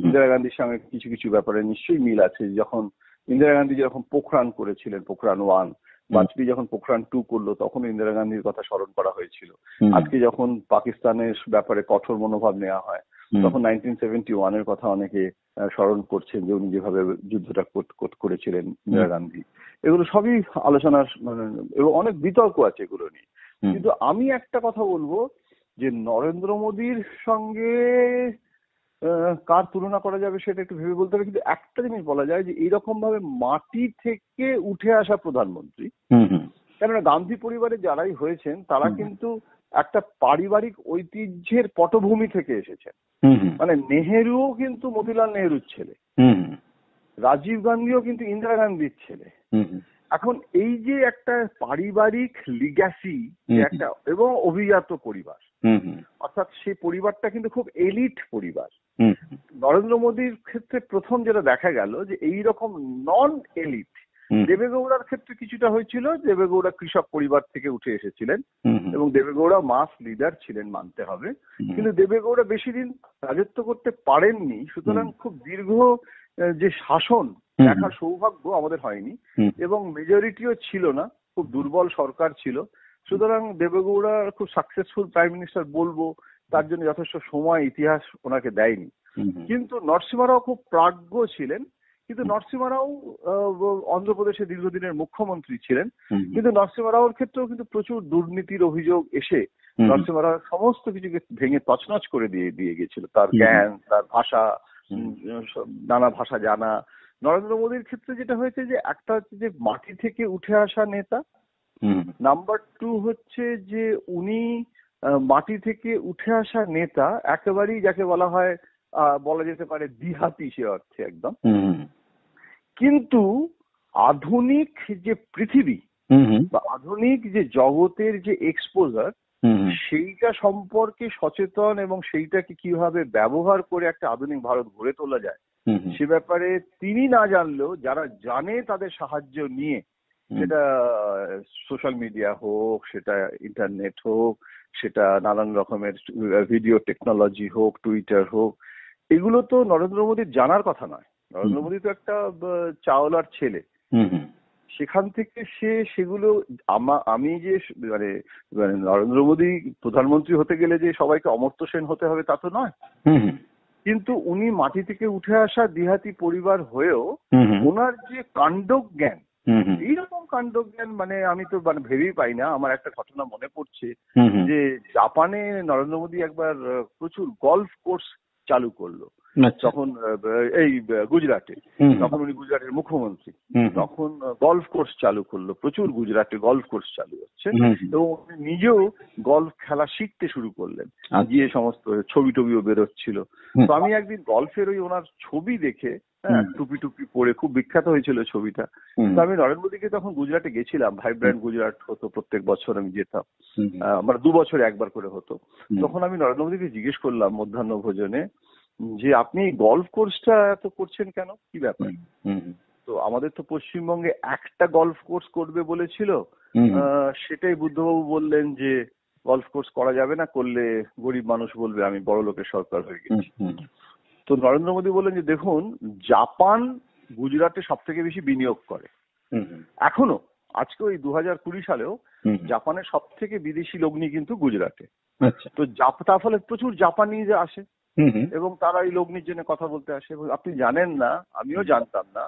ইন্দিরা গান্ধীর সঙ্গে কিছু কিছু ব্যাপারে নিশ্চয়ই মিল আছে। যখন ইন্দিরা গান্ধী যখন পোখরান করেছিলেন, পোখরান 1, বাজপেয়ী যখন পোখরান 2 করলো তখন ইন্দিরা গান্ধীর কথা স্মরণ করা হয়েছিল। আজকে যখন পাকিস্তানের ব্যাপারে কঠোর মনোভাব নেওয়া হয় তখন 1971-এর কথা অনেকে স্মরণ করছেন, যে উনি যেভাবে যুদ্ধটা করেছিলেন ইন্দিরা গান্ধী। এগুলো সবই আলোচনার মানে, এবং অনেক বিতর্ক আছে এগুলো নিয়ে। কিন্তু আমি একটা কথা বলবো যে নরেন্দ্র মোদীর সঙ্গে কার তুলনা করা যাবে সেটা একটু ভেবে বলতে হবে। কিন্তু একটা জিনিস বলা যায় যে এইরকম ভাবে মাটি থেকে উঠে আসা প্রধানমন্ত্রী, কেননা গান্ধী পরিবারে যারাই হয়েছেন তারা কিন্তু একটা পারিবারিক ঐতিহ্যের পটভূমি থেকে এসেছেন। মানে নেহেরুও কিন্তু মতিলাল নেহেরুর ছেলে, রাজীব গান্ধীও কিন্তু ইন্দিরা গান্ধীর ছেলে। এখন এই যে একটা পারিবারিক লিগ্যাসি একটা এবং অভিজাত পরিবার, অর্থাৎ সেই পরিবারটা কিন্তু খুব এলিট পরিবার। নরেন্দ্র মোদীর ক্ষেত্রে প্রথম যেটা দেখা গেল যে এইরকম নন এলিট, দেবেগৌড়ার ক্ষেত্রে কিছুটা হয়েছিল, দেবেগৌড়া কৃষক পরিবার থেকে উঠে এসেছিলেন এবং দেবেগৌড়া মাস লিডার ছিলেন মানতে হবে, কিন্তু দেবেগৌড়া বেশি দিন রাজত্ব করতে পারেননি। সুতরাং খুব দীর্ঘ যে শাসন দেখার সৌভাগ্য আমাদের হয়নি এবং মেজরিটিও ছিল না, খুব দুর্বল সরকার ছিল। সুতরাং দেবেগৌড়া খুব সাকসেসফুল প্রাইম মিনিস্টার বলবো, তার জন্য যথেষ্ট সময় ইতিহাস ওনাকে দেয়নি। কিন্তু নরসিংহ রাও খুব প্রাজ্ঞ ছিলেন, কিন্তু নরসিংহ রাও অন্ধ্রপ্রদেশের দীর্ঘদিনের মুখ্যমন্ত্রী ছিলেন, কিন্তু নরসিংহ রাওর ক্ষেত্রেও কিন্তু প্রচুর দুর্নীতির অভিযোগ এসে নরসিংহ রাও সমস্ত কিছুকে ভেঙে তছনছ করে দিয়ে গিয়েছিল। তার জ্ঞান, তার ভাষা, নানা ভাষা জানা। নরেন্দ্র মোদীর ক্ষেত্রে যেটা হয়েছে যে একটা হচ্ছে যে মাটি থেকে উঠে আসা নেতা, নাম্বার 2 হচ্ছে যে উনি মাটি থেকে উঠে আসা নেতা একেবারেই যাকে বলা হয় বলা যেতে পারে দিহাতি সে অর্থে একদম। কিন্তু আধুনিক যে পৃথিবী বা আধুনিক যে জগতের যে এক্সপোজার, সেইটা সম্পর্কে সচেতন এবং সেইটাকে কিভাবে ব্যবহার করে একটা আধুনিক ভারত গড়ে তোলা যায় সে ব্যাপারে তিনি না জানলেও যারা জানে তাদের সাহায্য নিয়ে, সেটা সোশ্যাল মিডিয়া হোক, সেটা ইন্টারনেট হোক, সেটা নানান রকমের ভিডিও টেকনোলজি হোক, টুইটার হোক, এগুলো তো নরেন্দ্র মোদীর জানার কথা নয়। নরেন্দ্র মোদী তো একটা চাওলার ছেলে, সেখান থেকে সেগুলো আমি যে মানে নরেন্দ্র মোদী প্রধানমন্ত্রী হতে গেলে যে সবাইকে অমর্ত্য সেন হতে হবে তা তো নয়। কিন্তু উনি মাটি থেকে উঠে আসা দিহাতি পরিবার হয়েও ওনার যে কাণ্ডজ্ঞান, এইরকম কাণ্ডজ্ঞান মানে আমি তো মানে ভেবেই পাই না। আমার একটা ঘটনা মনে পড়ছে যে জাপানে নরেন্দ্র মোদী একবার প্রচুর গলফ কোর্স চালু করলো আচ্ছা। তখন এই গুজরাটে, তখন উনি গুজরাটের মুখ্যমন্ত্রী, তখন গলফ কোর্স চালু করলো, প্রচুর গুজরাটে গলফ কোর্স চালু হচ্ছে, এবং উনি নিজেও গলফ খেলা শিখতে শুরু করলেন, গিয়ে সমস্ত ছবি টবিও বেরোচ্ছিল। তো আমি একদিন গলফের ওই ওনার ছবি দেখে, হ্যাঁ, টুপি টুপি পরে খুব বিখ্যাত হয়েছিল ছবিটা। তো আমি নরেন্দ্র মোদীকে তখন গুজরাটে গেছিলাম, ভাইব্র্যান্ট গুজরাট হতো প্রত্যেক বছর, আমি যেতাম, মানে 2 বছরে একবার করে হতো। তখন আমি নরেন্দ্র মোদীকে জিজ্ঞেস করলাম মধ্যাহ্ন ভোজনে যে আপনি গলফ কোর্সটা এত করছেন কেন, কি ব্যাপার? তো আমাদের তো পশ্চিমবঙ্গে একটা গলফ কোর্স করবে বলেছিল, সেটাই বুদ্ধবাবু বললেন যে গলফ কোর্স করা যাবে না, করলে গরিব মানুষ বলবে আমি বড় লোকের সরকার হয়ে গেছি। তো নরেন্দ্র মোদী বললেন যে দেখুন, জাপান গুজরাটে সব থেকে বেশি বিনিয়োগ করে এখনো, আজকে ওই 2020 সালেও জাপানের সব থেকে বিদেশি লগ্নি কিন্তু গুজরাটে। তো তার ফলে প্রচুর জাপানিজ আসে এবং তারা এই লগ্নির জন্য কথা বলতে আসে। এবং আপনি জানেন না, আমিও জানতাম না,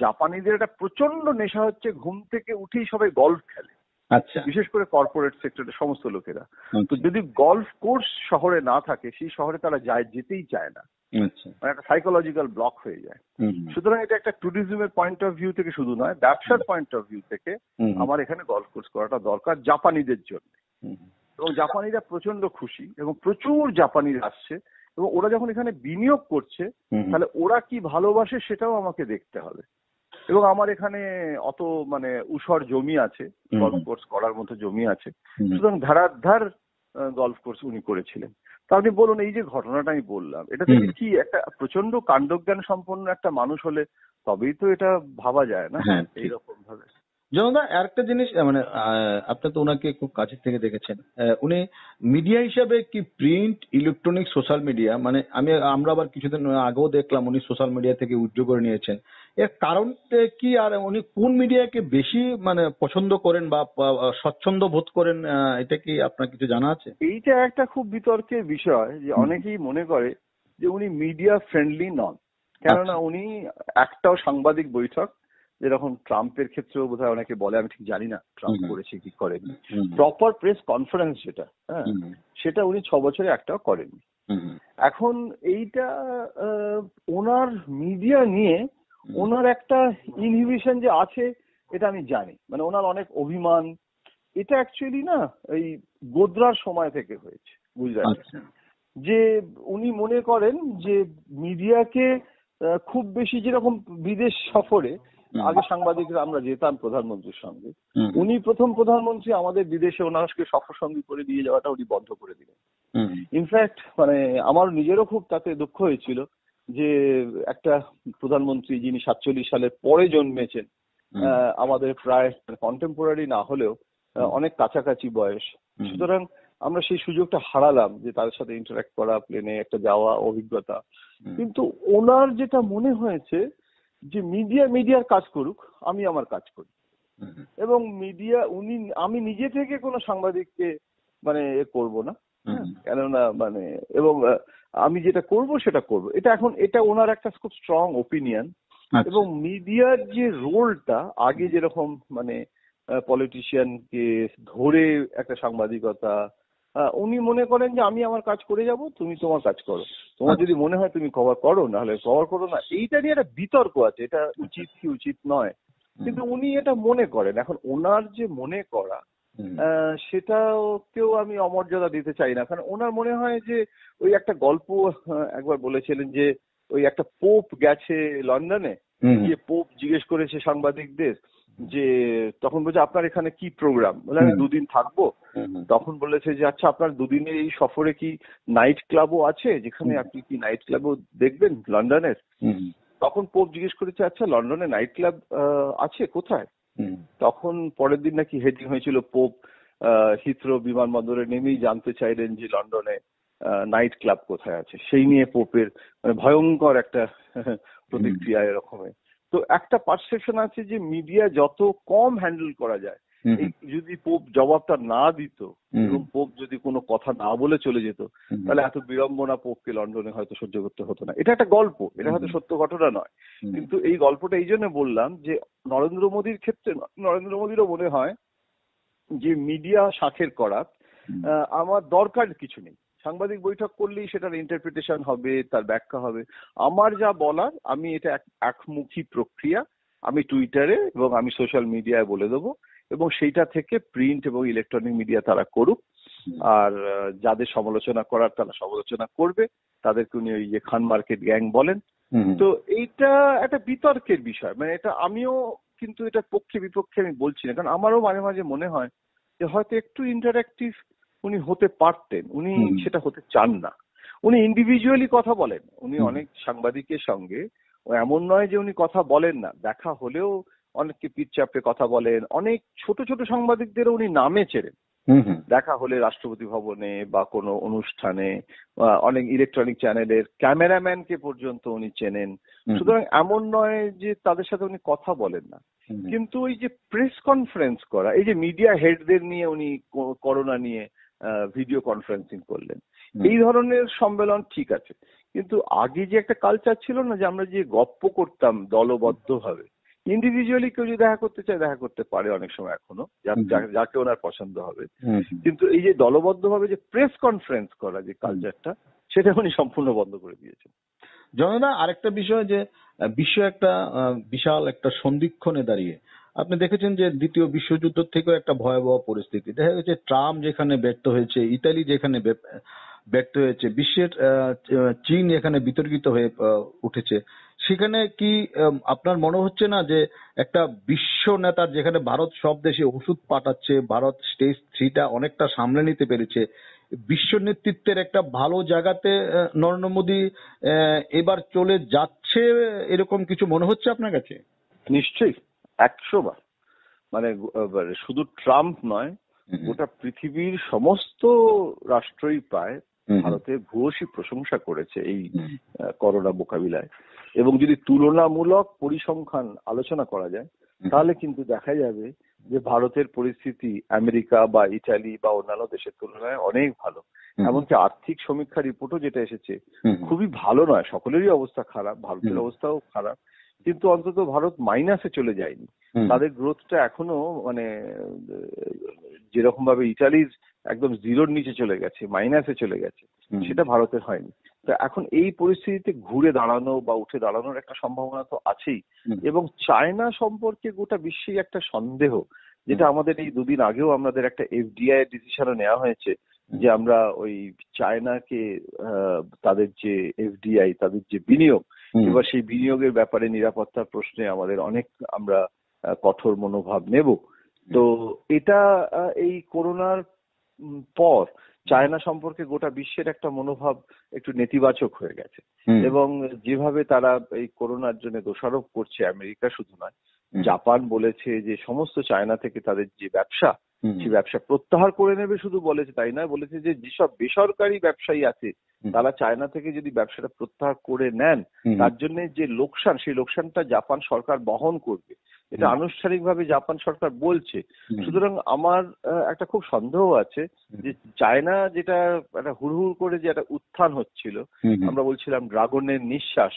জাপানিদের একটা প্রচন্ড নেশা হচ্ছে ঘুম থেকে উঠেই সবাই গলফ খেলে, বিশেষ করে কর্পোরেট সেক্টরের সমস্ত লোকেরা। তো যদি গলফ কোর্স শহরে না থাকে, সেই শহরে তারা যেতেই চায় না, মানে একটা সাইকোলজিক্যাল ব্লক হয়ে যায়। সুতরাং এটা একটা ট্যুরিজমের পয়েন্ট অফ ভিউ থেকে শুধু নয়, ব্যবসার পয়েন্ট অফ ভিউ থেকে আমার এখানে গলফ কোর্স করাটা দরকার জাপানিদের জন্য। এবং জাপানিরা প্রচন্ড খুশি এবং প্রচুর জাপানিরা আসছে, এবং ওরা যখন এখানে বিনিয়োগ করছে তাহলে ওরা কি ভালোবাসে সেটাও আমাকে দেখতে হবে। এবং আমার এখানে অত মানে উষর জমি আছে, গলফ কোর্স করার মতো জমি আছে, সুতরাং ধারাধার গলফ কোর্স উনি করেছিলেন। তা আপনি বলুন, এই যে ঘটনাটা আমি বললাম, এটা থেকে কি একটা প্রচন্ড কাণ্ডজ্ঞান সম্পন্ন একটা মানুষ হলে তবেই তো এটা ভাবা যায় না এইরকম ভাবে। জনদা, আরেকটা জিনিস, মানে আপনি তো ওনাকে খুব কাছের থেকে দেখেছেন, উনি মিডিয়া হিসাবে কি প্রিন্ট, ইলেকট্রনিক, সোশ্যাল মিডিয়া, মানে আমরা আবার কিছুদিন আগেও দেখলাম উনি সোশ্যাল মিডিয়া থেকে উইথড্র করে নিয়েছেন, এর কারণ কি? আর উনি কোন মিডিয়াকে বেশি মানে পছন্দ করেন বা স্বচ্ছন্দ বোধ করেন, এটা কি আপনার কিছু জানা আছে? এইটা একটা খুব বিতর্কের বিষয়, যে অনেকেই মনে করে যে উনি মিডিয়া ফ্রেন্ডলি নন, কেননা উনি একটাও সাংবাদিক বৈঠক, যেরকম ট্রাম্পের ক্ষেত্রেও বোধহয় অনেকে বলে, আমি ঠিক জানি না ট্রাম্প করেছে কি করেনি, প্রপার প্রেস কনফারেন্স যেটা, হ্যাঁ, সেটা উনি 6 বছরে একটাও করেননি। এখন এইটা ওনার মিডিয়া নিয়ে ওনার একটা ইনহিবিশন যে আছে, এটা আমি জানি, মানে ওনার অনেক অভিমান। এটা অ্যাকচুয়ালি না এই গোদ্রার সময় থেকে হয়েছে গুজরাটে, যে উনি মনে করেন যে মিডিয়াকে খুব বেশি, যেরকম বিদেশ সফরে আগে সাংবাদিকরা আমরা যেতাম প্রধানমন্ত্রীর সঙ্গে, উনি প্রথম প্রধানমন্ত্রী আমাদের বিদেশে ওনাকে সফরসঙ্গী করে দিয়ে যাওয়াটা উনি বন্ধ করে দিলেন। ইনফ্যাক্ট মানে আমার নিজেরও খুব তাতে দুঃখ হয়েছিল যে একটা প্রধানমন্ত্রী যিনি 47 সালের পরে জন্মেছেন, আমাদের প্রায় কন্টেম্পোরারি না হলেও অনেক কাছাকাছি বয়স, সুতরাং আমরা সেই সুযোগটা হারালাম যে তাদের সাথে ইন্টারঅ্যাক্ট করা, প্লেনে একটা যাওয়া অভিজ্ঞতা। কিন্তু ওনার যেটা মনে হয়েছে যে মিডিয়ার কাজ করুক, আমি আমার কাজ করি, এবং মিডিয়া আমি নিজে থেকে কোনো সাংবাদিককে মানে করব না, কেননা মানে, এবং আমি যেটা করব সেটা করব, এটা ওনার একটা খুব স্ট্রং ওপিনিয়ন। এবং মিডিয়ার যে রোলটা আগে যেরকম মানে পলিটিশিয়ানকে ধরে একটা সাংবাদিকতা, উনি মনে করেন যে আমি আমার কাজ করে যাব, তুমি তোমার কাজ করো, তোমার যদি মনে হয় তুমি কভার করো, নাহলে কভার করো না। এইটা নিয়ে একটা বিতর্ক আছে, এটা উচিত কি উচিত নয়, কিন্তু উনি এটা মনে করেন। এখন ওনার যে মনে করা, সেটাকেও আমি অমর্যাদা দিতে চাই না, কারণ ওনার মনে হয় যে ওই একটা গল্প একবার বলেছিলেন যে ওই একটা পোপ গেছে লন্ডনে, গিয়ে পোপ জিজ্ঞেস করেছে সাংবাদিকদের যে, তখন বলছে আপনার এখানে কি প্রোগ্রাম, বলে আমি 2 দিন থাকবো। তখন বলেছে যে আচ্ছা, আপনার 2 দিনের এই সফরে কি নাইট ক্লাবও আছে, যেখানে আপনি কি নাইট ক্লাবও দেখবেন লন্ডনের? তখন পোপ জিজ্ঞেস করেছে আচ্ছা, লন্ডনে নাইট ক্লাব আছে কোথায়? তখন পরের দিন নাকি হেডিং হয়েছিল, পোপ হিথ্রো বিমানবন্দরে নেমেই জানতে চাইলেন যে লন্ডনে নাইট ক্লাব কোথায় আছে। সেই নিয়ে পোপের ভয়ঙ্কর একটা প্রতিক্রিয়া এরকমের। তো একটা পারসেপশন আছে যে মিডিয়া যত কম হ্যান্ডেল করা যায়, যদি পোপ জবাবটা না দিত এবং পোপ যদি কোনো কথা না বলে চলে যেত, তাহলে এত বিড়ম্বনা পোপকে লন্ডনে হয়তো সহ্য করতে হতো না। এটা একটা গল্প, এটা হয়তো সত্য ঘটনা নয়, কিন্তু এই গল্পটা এই জন্য বললাম যে নরেন্দ্র মোদীর ক্ষেত্রে নরেন্দ্র মোদীরও মনে হয় যে মিডিয়া শাখের করা আমার দরকার কিছু নেই, সাংবাদিক বৈঠক করলেই সেটার ইন্টারপ্রিটেশন হবে, তার ব্যাখ্যা হবে। আমার যা বলার, আমি এটা একমুখী প্রক্রিয়া, আমি টুইটারে এবং আমি সোশ্যাল মিডিয়ায় বলে দেবো, এবং সেইটা থেকে প্রিন্ট এবং ইলেকট্রনিক মিডিয়া তারা করুক। আর যাদের সমালোচনা করার তারা সমালোচনা করবে, তাদেরকে উনি ওই যে খান মার্কেট গ্যাং বলেন। তো এইটা একটা বিতর্কের বিষয়, মানে এটা আমিও কিন্তু এটা পক্ষে বিপক্ষে আমি বলছি না, কারণ আমারও মাঝে মাঝে মনে হয় যে হয়তো একটু ইন্টারঅ্যাক্টিভ উনি হতে পারতেন, উনি সেটা হতে চান না। উনি ইন্ডিভিজুয়ালি কথা বলেন, উনি অনেক সাংবাদিকের সঙ্গে, ও এমন নয় যে উনি কথা বলেন না, দেখা হলেও অনেককে পিঠ চাপড়ে কথা বলেন, অনেক ছোট ছোট সাংবাদিকদেরও উনি নামে চেনেন, দেখা হলে রাষ্ট্রপতি ভবনে বা কোনো অনুষ্ঠানে, অনেক ইলেকট্রনিক চ্যানেলের ক্যামেরাম্যানকে পর্যন্ত উনি চেনেন। সুতরাং এমন নয় যে তাদের সাথে উনি কথা বলেন না। কিন্তু ওই যে প্রেস কনফারেন্স করা, এই যে মিডিয়া হেডদের নিয়ে উনি করোনা নিয়ে ভিডিও কনফারেন্সিং করলেন, এই ধরনের সম্মেলন ঠিক আছে, কিন্তু আগে যে একটা কালচার ছিল না, যে আমরা যে গপ্প করতাম দলবদ্ধভাবে, ইন্ডিভিজুয়ালি কেউ যদি দেখা করতে চায় দেখা করতে পারে অনেক সময় এখনো, যাকে ওনার পছন্দ হবে, কিন্তু এই যে দলবদ্ধভাবে যে প্রেস কনফারেন্স করা যে কালচারটা, সেটা উনি সম্পূর্ণ বন্ধ করে দিয়েছেন। জনদা, আরেকটা বিষয় যে বিশ্ব একটা বিশাল একটা সন্ধিক্ষণে দাঁড়িয়ে, আপনি দেখেছেন যে দ্বিতীয় বিশ্বযুদ্ধ থেকেও একটা ভয়াবহ পরিস্থিতি দেখা গেছে। ট্রাম্প যেখানে ব্যর্থ হয়েছে, ইতালি যেখানে ব্যর্থ হয়েছে, বিশ্বের চীন এখানে বিতর্কিত হয়ে উঠেছে, সেখানে কি আপনার মনে হচ্ছে না যে একটা বিশ্ব নেতার, যেখানে ভারত সব দেশে ওষুধ পাঠাচ্ছে, ভারত স্টেজ 3টা অনেকটা সামলে নিতে পেরেছে, বিশ্ব নেতৃত্বের একটা ভালো জায়গাতে নরেন্দ্র মোদী এবার চলে যাচ্ছে, এরকম কিছু মনে হচ্ছে আপনার কাছে? নিশ্চয়ই, 100 বার। মানে শুধু ট্রাম্প নয়, গোটা পৃথিবীর সমস্ত রাষ্ট্রই প্রায় ভারতের ভূয়সী প্রশংসা করেছে এই করোনা মোকাবিলায়। এবং যদি তুলনামূলক পরিসংখ্যান আলোচনা করা যায়, তাহলে কিন্তু দেখা যাবে যে ভারতের পরিস্থিতি আমেরিকা বা ইটালি বা অন্যান্য দেশের তুলনায় অনেক ভালো। এমনকি আর্থিক সমীক্ষা রিপোর্টও যেটা এসেছে, খুবই ভালো নয়, সকলেরই অবস্থা খারাপ, ভারতের অবস্থাও খারাপ, কিন্তু অন্তত ভারত মাইনাসে চলে যায়নি। তাদের গ্রোথটা এখনো মানে যেরকম ভাবে ইটালির একদম জিরোর নিচে চলে গেছে, মাইনাসে চলে গেছে, সেটা ভারতের হয়নি। তো এখন এই পরিস্থিতিতে ঘুরে দাঁড়ানো বা উঠে দাঁড়ানোর একটা সম্ভাবনা তো আছেই। এবং চায়না সম্পর্কে গোটা বিশ্বেই একটা সন্দেহ, যেটা আমাদের এই দুদিন আগেও আমাদের একটা এফডিআই এর ডিসিশনও নেওয়া হয়েছে, যে আমরা ওই চায়নাকে তাদের যে এফডিআই, তাদের যে বিনিয়োগ, এবার সেই বিনিয়োগের ব্যাপারে নিরাপত্তার প্রশ্নে আমাদের অনেক আমরা কঠোর মনোভাব নেব। তো এটা এই করোনার পর চায়না সম্পর্কে গোটা বিশ্বের একটা মনোভাব একটু নেতিবাচক হয়ে গেছে। এবং যেভাবে তারা এই করোনার জন্য দোষারোপ করছে, আমেরিকা শুধু নয়, জাপান বলেছে যে সমস্ত চায়না থেকে তাদের যে ব্যবসা, সেই ব্যবসা প্রত্যাহার করে নেবে, শুধু বলেছে তাই নয়, বলেছে যে যেসব বেসরকারি ব্যবসায়ী আছে তারা চায়না থেকে যদি ব্যবসাটা প্রত্যাহার করে নেন, তার জন্য যে লোকসান, সেই লোকসানটা জাপান সরকার বহন করবে, এটা আনুষ্ঠানিকভাবে জাপান সরকার বলছে। সুতরাং আমার একটা খুব সন্দেহ আছে যে চায়না যেটা একটা হুড়হুড় করে যে একটা উত্থান হচ্ছিল, আমরা বলছিলাম ড্রাগনের নিঃশ্বাস,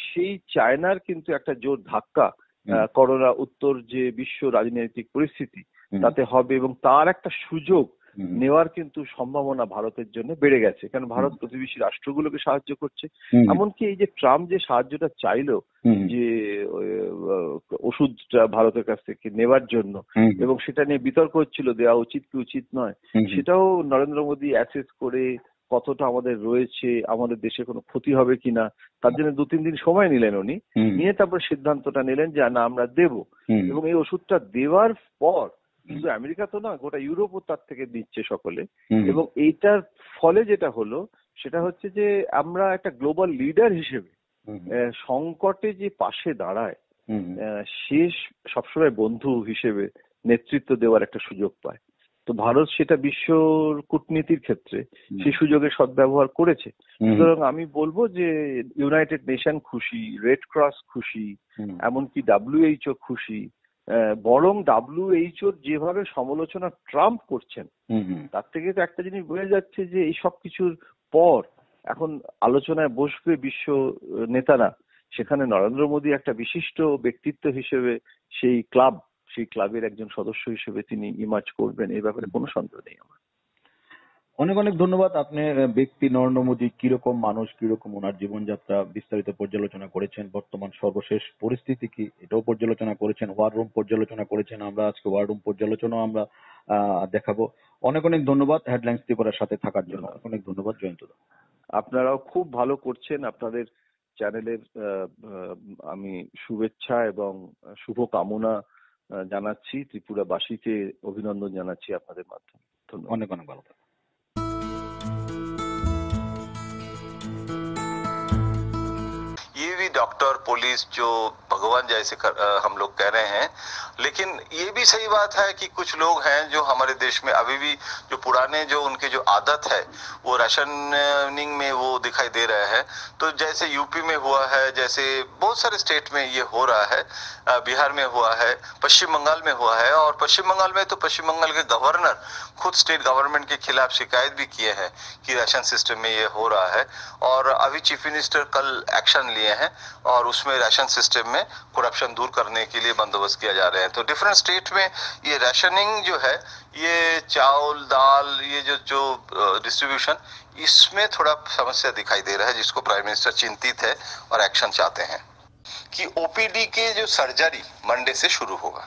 সেই চায়নার কিন্তু একটা জোর ধাক্কা করোনা উত্তর যে বিশ্ব রাজনৈতিক পরিস্থিতি তাতে হবে, এবং তার একটা সুযোগ নেওয়ার কিন্তু সম্ভাবনা ভারতের জন্য বেড়ে গেছে, কারণ ভারত প্রতিবেশী রাষ্ট্রগুলোকে সাহায্য করছে। এমনকি এই যে ট্রাম্প যে সাহায্যটা চাইলো, যে ওষুধটা ভারতের কাছ থেকে নেওয়ার জন্য, এবং সেটা নিয়ে বিতর্ক হচ্ছিল দেওয়া উচিত কি উচিত নয়, সেটাও নরেন্দ্র মোদী অ্যাসেস করে কতটা আমাদের রয়েছে, আমাদের দেশে কোনো ক্ষতি হবে কিনা, তার জন্য 2-3 দিন সময় নিলেন উনি, নিয়ে তারপর সিদ্ধান্তটা নিলেন যে না, আমরা দেব। এবং এই ওষুধটা দেওয়ার পর শুধু আমেরিকা তো না, গোটা ইউরোপও তার থেকে দিচ্ছে সকলে। এবং এইটার ফলে যেটা হলো সেটা হচ্ছে যে আমরা একটা গ্লোবাল লিডার হিসেবে সংকটে যে পাশে দাঁড়ায়, শেষ সবসময় বন্ধু হিসেবে নেতৃত্ব দেওয়ার একটা সুযোগ পায়। তো ভারত সেটা বিশ্বর কূটনীতির ক্ষেত্রে সেই সুযোগের সদ্ব্যবহার করেছে। সুতরাং আমি বলবো যে ইউনাইটেড নেশন খুশি, রেড ক্রস খুশি, এমনকি WHO খুশি। বরং WHO যেভাবে সমালোচনা ট্রাম্প করছেন, তার থেকে তো একটা জিনিস বোঝা যাচ্ছে যে এই সব কিছুর পর এখন আলোচনায় বসবে বিশ্ব নেতারা, সেখানে নরেন্দ্র মোদী একটা বিশিষ্ট ব্যক্তিত্ব হিসেবে সেই ক্লাবের একজন সদস্য হিসেবে তিনি ইমার্জ করবেন, এই ব্যাপারে কোনো সন্দেহ নেই আমার। অনেক অনেক ধন্যবাদ। আপনি ব্যক্তি নরেন্দ্র মোদী কিরকম মানুষ, কিরকম ওনার জীবনযাত্রা বিস্তারিত পর্যালোচনা করেছেন, বর্তমান সর্বশেষ পরিস্থিতি কি এটাও পর্যালোচনা করেছেন, ওয়ার রুম পর্যালোচনা করেছেন। আমরা আজকে ওয়ার রুম পর্যালোচনাও আমরা দেখাবো। অনেক অনেক ধন্যবাদ হেডলাইন্স ত্রিপুরার সাথে থাকার জন্য। অনেক অনেক ধন্যবাদ জয়ন্তদা। আপনারাও খুব ভালো করছেন। আপনাদের চ্যানেলের আমি শুভেচ্ছা এবং শুভকামনা জানাচ্ছি, ত্রিপুরাবাসীকে অভিনন্দন জানাচ্ছি আপনাদের মাধ্যমে। ধন্যবাদ। অনেক অনেক ভালো থাকবেন। ये भी डॉक्टर पुलिस जो भगवान जैसे हम लोग कह रहे हैं, लेकिन ये भी सही बात है कि कुछ लोग हैं जो हमारे देश में अभी भी जो पुराने जो उनके जो आदत है वो राशनिंग में वो दिखाई दे रहा है। तो जैसे यूपी में हुआ है, जैसे बहुत सारे स्टेट में ये हो रहा है, बिहार में हुआ है, पश्चिम बंगाल में हुआ है। और पश्चिम बंगाल में तो पश्चिम बंगाल के गवर्नर खुद स्टेट गवर्नमेंट के खिलाफ शिकायत भी किए हैं कि राशन सिस्टम में ये हो रहा है। और अभी चीफ मिनिस्टर कल एक्शन लिए हैं और उसमें राशन सिस्टम में करप्शन दूर करने के लिए बंदोबस्त किया जा रहे हैं। तो डिफरेंट स्टेट में ये राशनिंग जो है, ये चावल दाल ये जो डिस्ट्रीब्यूशन, इसमें थोड़ा समस्या दिखाई दे रहा है, जिसको प्राइम मिनिस्टर चिंतित है और एक्शन चाहते हैं। कि ओपीडी के जो सर्जरी मंडे से शुरू होगा।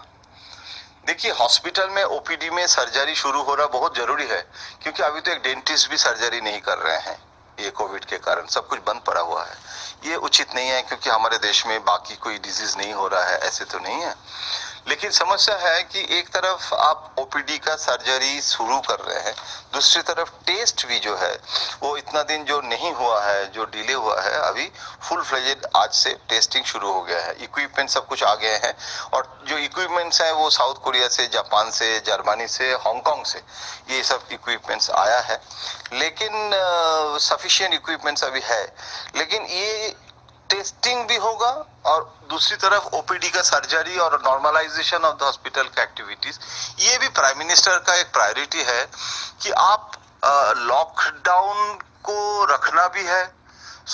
देखिए हॉस्पिटल में ओपीडी में सर्जरी शुरू हो रहा बहुत जरूरी है, क्योंकि अभी तो एक डेंटिस्ट भी सर्जरी नहीं कर रहे हैं। ये कोविड के कारण सब कुछ बंद पड़ा हुआ है। ये उचित नहीं है, क्योंकि हमारे देश में बाकी कोई डिजीज नहीं हो रहा है, ऐसे तो नहीं है। लेकिन समस्या है कि एक तरफ आप ओपीडी का सर्जरी शुरू कर रहे हैं, दूसरी तरफ टेस्ट भी जो है वो इतना दिन जो नहीं हुआ है, जो डिले हुआ है, अभी फुल फ्लेजेड आज से टेस्टिंग शुरू हो गया है। इक्विपमेंट सब कुछ आ गए हैं, और जो इक्विपमेंट्स हैं वो साउथ कोरिया से, जापान से, जर्मनी से, हांगकांग से ये सब इक्विपमेंट्स आया है। लेकिन सफिशिएंट इक्विपमेंट्स अभी है, लेकिन ये टेस्टिंग भी होगा और दूसरी तरफ ओपीडी का सर्जरी और नॉर्मलाइजेशन ऑफ द हॉस्पिटल की एक्टिविटीज, ये भी प्राइम मिनिस्टर का एक प्रायोरिटी है कि आप लॉकडाउन को रखना भी है,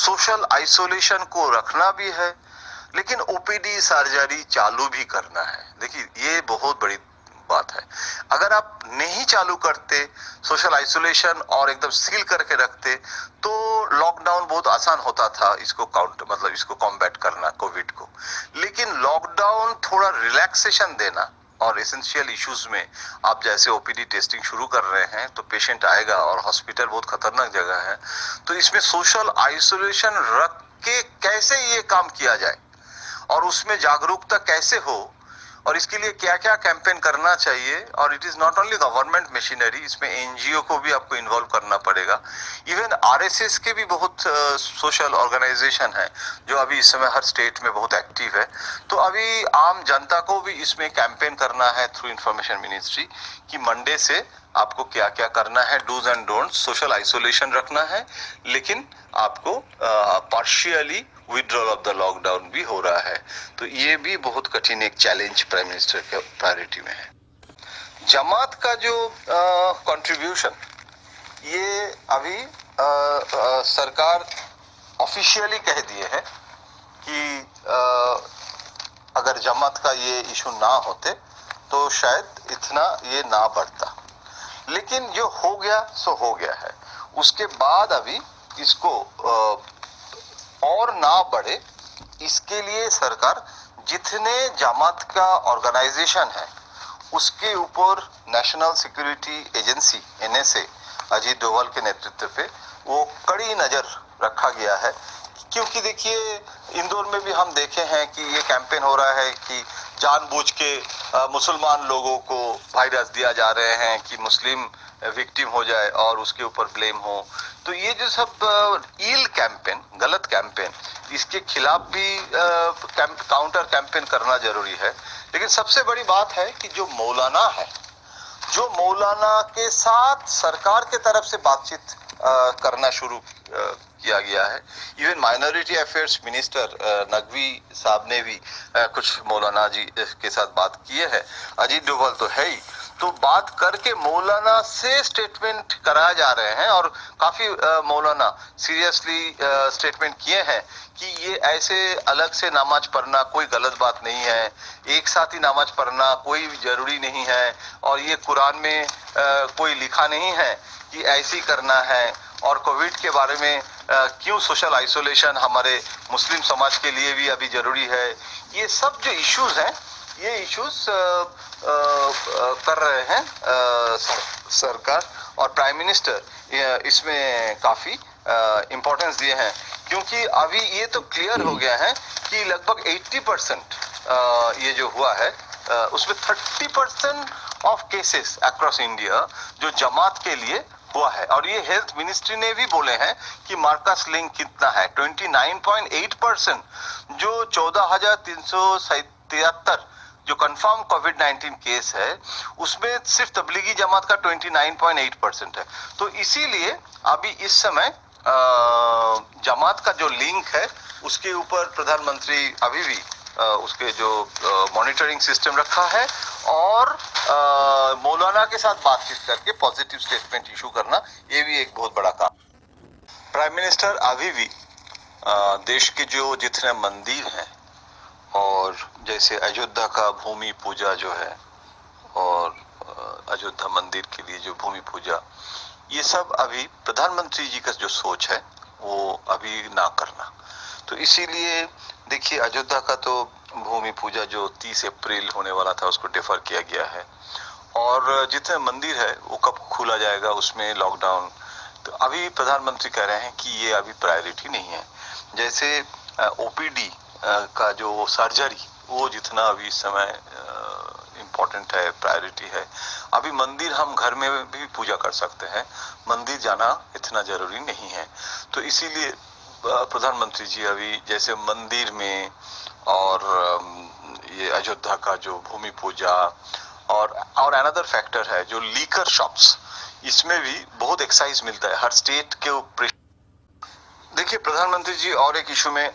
सोशल आइसोलेशन को रखना भी है, लेकिन ओपीडी सर्जरी चालू भी करना है। देखिए ये बहुत बड़ी बात है। अगर आप नहीं चालू करते, सोशल आइसोलेशन और एकदम सील करके रखते, तो लॉकडाउन बहुत आसान होता था इसको इसको कॉम्बैट करना कोविड को। लेकिन लॉकडाउन थोड़ा रिलैक्सेशन देना, और एसेंशियल इश्यूज में आप जैसे ओपीडी टेस्टिंग शुरू कर रहे हैं तो पेशेंट आएगा, और हॉस्पिटल बहुत खतरनाक जगह है, तो इसमें सोशल आइसोलेशन रख के कैसे ये काम किया जाए और उसमें जागरूकता कैसे हो, और इसके लिए क्या क्या कैंपेन करना चाहिए। और it is not only government machinery, इसमें एनजीओ को भी आपको इन्वॉल्व करना पड़ेगा। इवन आरएसएस के भी बहुत सोशल ऑर्गेनाइजेशन है जो अभी इस समय हर स्टेट में बहुत एक्टिव है। तो अभी आम जनता को भी इसमें कैंपेन करना है थ्रू इंफॉर्मेशन मिनिस्ट्री कि मंडे से आपको क्या क्या करना है, do's and don'ts. Social isolation रखना है, लेकिन आपको partially withdrawal of the lockdown भी हो रहा है। तो ये भी बहुत कठिन एक चैलेंज प्राइम मिनिस्टर के प्रायोरिटी में है। जमात का जो कंट्रीब्यूशन, ये अभी सरकार ऑफिशियली कह दिए है कि अगर जमात का ये इशू ना होते तो शायद इतना ये ना बढ़ता। लेकिन जो हो गया सो हो गया है। उसके बाद अभी इसको और ना बढ़े, इसके लिए सरकार जितने जमात का ऑर्गेनाइजेशन है उसके ऊपर national security agency NSA Ajit Doval के नेतृत्व पे वो कड़ी नजर रखा गया है। क्योंकि देखिए इंदौर में भी हम देखे हैं कि ये कैंपेन हो रहा है कि जानबूझ के मुसलमान लोगों को वायरस दिया जा रहे हैं कि मुस्लिम विक्टिम हो जाए और उसके ऊपर ब्लेम हो। तो ये जो सब इल कैंपेन, गलत कैंपेन, इसके खिलाफ भी काउंटर कैंपेन करना जरूरी है। लेकिन सबसे बड़ी बात है कि जो मौलाना है, जो मौलाना के साथ सरकार के तरफ से बातचीत करना शुरू किया गया है। Even minority affairs minister Naqvi साहब ने भी कुछ मौलाना जी के साथ बात किए हैं। अजीत डोभाल तो है ही, तो बात करके मौलाना से स्टेटमेंट कराए जा रहे हैं और काफी मौलाना सीरियसली स्टेटमेंट किए हैं कि ये ऐसे अलग से नमाज पढ़ना कोई गलत बात नहीं है, एक साथ ही नमाज पढ़ना कोई जरूरी नहीं है, और ये कुरान में कोई लिखा नहीं है कि ऐसे ही करना है। और कोविड के बारे में क्यों सोशल आइसोलेशन हमारे मुस्लिम समाज के लिए भी अभी जरूरी है, ये सब जो इश्यूज हैं ये इश्यूज कर रहे हैं सरकार और प्राइम मिनिस्टर इसमें काफी इम्पोर्टेंस दिए हैं, क्योंकि अभी ये तो क्लियर हो गया है कि लगभग 80% ये जो हुआ है उसमें 30% ऑफ केसेस अक्रॉस इंडिया जो जमात के लिए हुआ है। और ये हेल्थ मिनिस्ट्री ने भी बोले हैं कि मार्कस लिंक कितना है 29.8%, जो 14,373 जो कंफर्म कोविड-19 केस है उसमें सिर्फ तबलीगी जमात का 29.8% है। तो इसीलिए अभी इस समय जमात का जो लिंक है उसके ऊपर प्रधानमंत्री अभी भी उसके जो मॉनिटरिंग सिस्टम रखा है और मौलाना के साथ बातचीत करके पॉजिटिव स्टेटमेंट इशू करना ये भी एक बहुत बड़ा काम। प्राइम मिनिस्टर अभी भी देश के जो जितने मंदिर हैं और जैसे अयोध्या का भूमि पूजा जो है और अयोध्या मंदिर के लिए जो भूमि पूजा, ये सब अभी प्रधानमंत्री जी का जो सोच है वो अभी ना करना। तो इसीलिए देखिए अयोध्या का तो भूमि पूजा जो 30 अप्रैल होने वाला था उसको डिफर किया गया है, और जितने मंदिर है वो कब खुला जाएगा उसमें लॉकडाउन। तो अभी प्रधानमंत्री कह रहे हैं कि ये अभी प्रायोरिटी नहीं है। जैसे ओपीडी का जो सर्जरी वो जितना अभी इस समय इम्पोर्टेंट है, प्रायोरिटी है। अभी मंदिर हम घर में भी पूजा कर सकते हैं, मंदिर जाना इतना जरूरी नहीं है। तो इसीलिए प्रधानमंत्री जी अभी जैसे मंदिर में और ये अयोध्या का जो भूमि पूजा और अनदर फैक्टर है जो लीकर शॉप्स, इसमें भी बहुत एक्साइज मिलता है हर स्टेट के ऊपर। देखिए प्रधानमंत्री जी और एक इशू में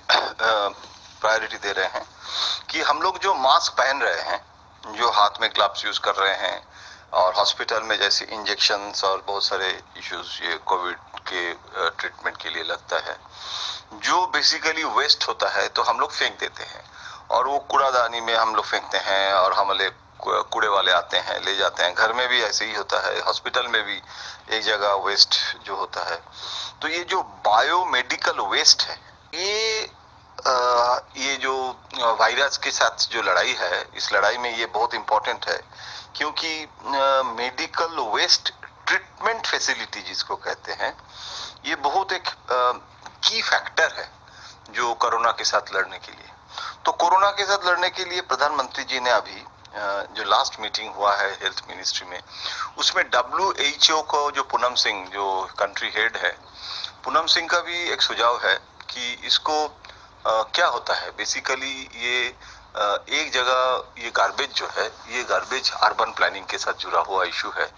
प्रायोरिटी दे रहे हैं कि हम लोग जो मास्क पहन रहे हैं, जो हाथ में ग्लव्स यूज कर रहे हैं, और हॉस्पिटल में जैसे इंजेक्शंस और बहुत सारे इश्यूज ये कोविड के ट्रीटमेंट के लिए लगता है, जो बेसिकली वेस्ट होता है तो हम लोग फेंक देते हैं और वो कूड़ादानी में हम लोग फेंकते हैं और हमारे कूड़े वाले आते हैं ले जाते हैं। घर में भी ऐसे ही होता है, हॉस्पिटल में भी एक जगह वेस्ट जो होता है। तो ये जो बायोमेडिकल वेस्ट है ये जो वायरस के साथ जो लड़ाई है, इस लड़ाई में ये बहुत इंपॉर्टेंट है, क्योंकि मेडिकल वेस्ट ट्रीटमेंट फैसिलिटी जिसको कहते हैं, ये बहुत एक की फैक्टर है जो कोरोना के साथ लड़ने के लिए। तो कोरोना के साथ लड़ने के लिए प्रधानमंत्री जी ने अभी जो लास्ट मीटिंग हुआ है हेल्थ मिनिस्ट्री में, उसमें WHO को जो पूनम सिंह जो कंट्री हेड है, पूनम सिंह का भी एक सुझाव है कि इसको क्या होता है बेसिकली ये एक जगह ये गार्बेज जो है, ये गार्बेज अर्बन प्लानिंग के साथ जुड़ा हुआ इशू है,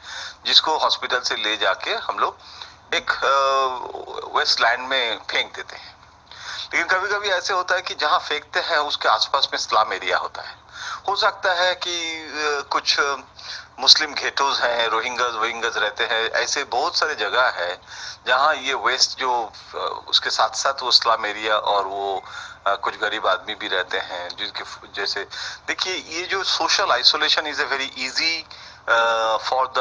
जिसको हॉस्पिटल से ले जाके हम लोग एक वेस्ट लैंड में फेंक देते हैं। लेकिन कभी कभी ऐसे होता है कि जहां फेंकते हैं उसके आसपास में स्लम एरिया होता है। हो सकता है कि कुछ मुस्लिम घेटोज हैं, रोहिंग्याज रहते हैं, ऐसे बहुत सारे जगह है जहां ये वेस्ट जो उसके साथ साथ वो स्लम एरिया और वो कुछ गरीब आदमी भी रहते हैं, जिनके जैसे देखिए ये जो social isolation is a very easy for the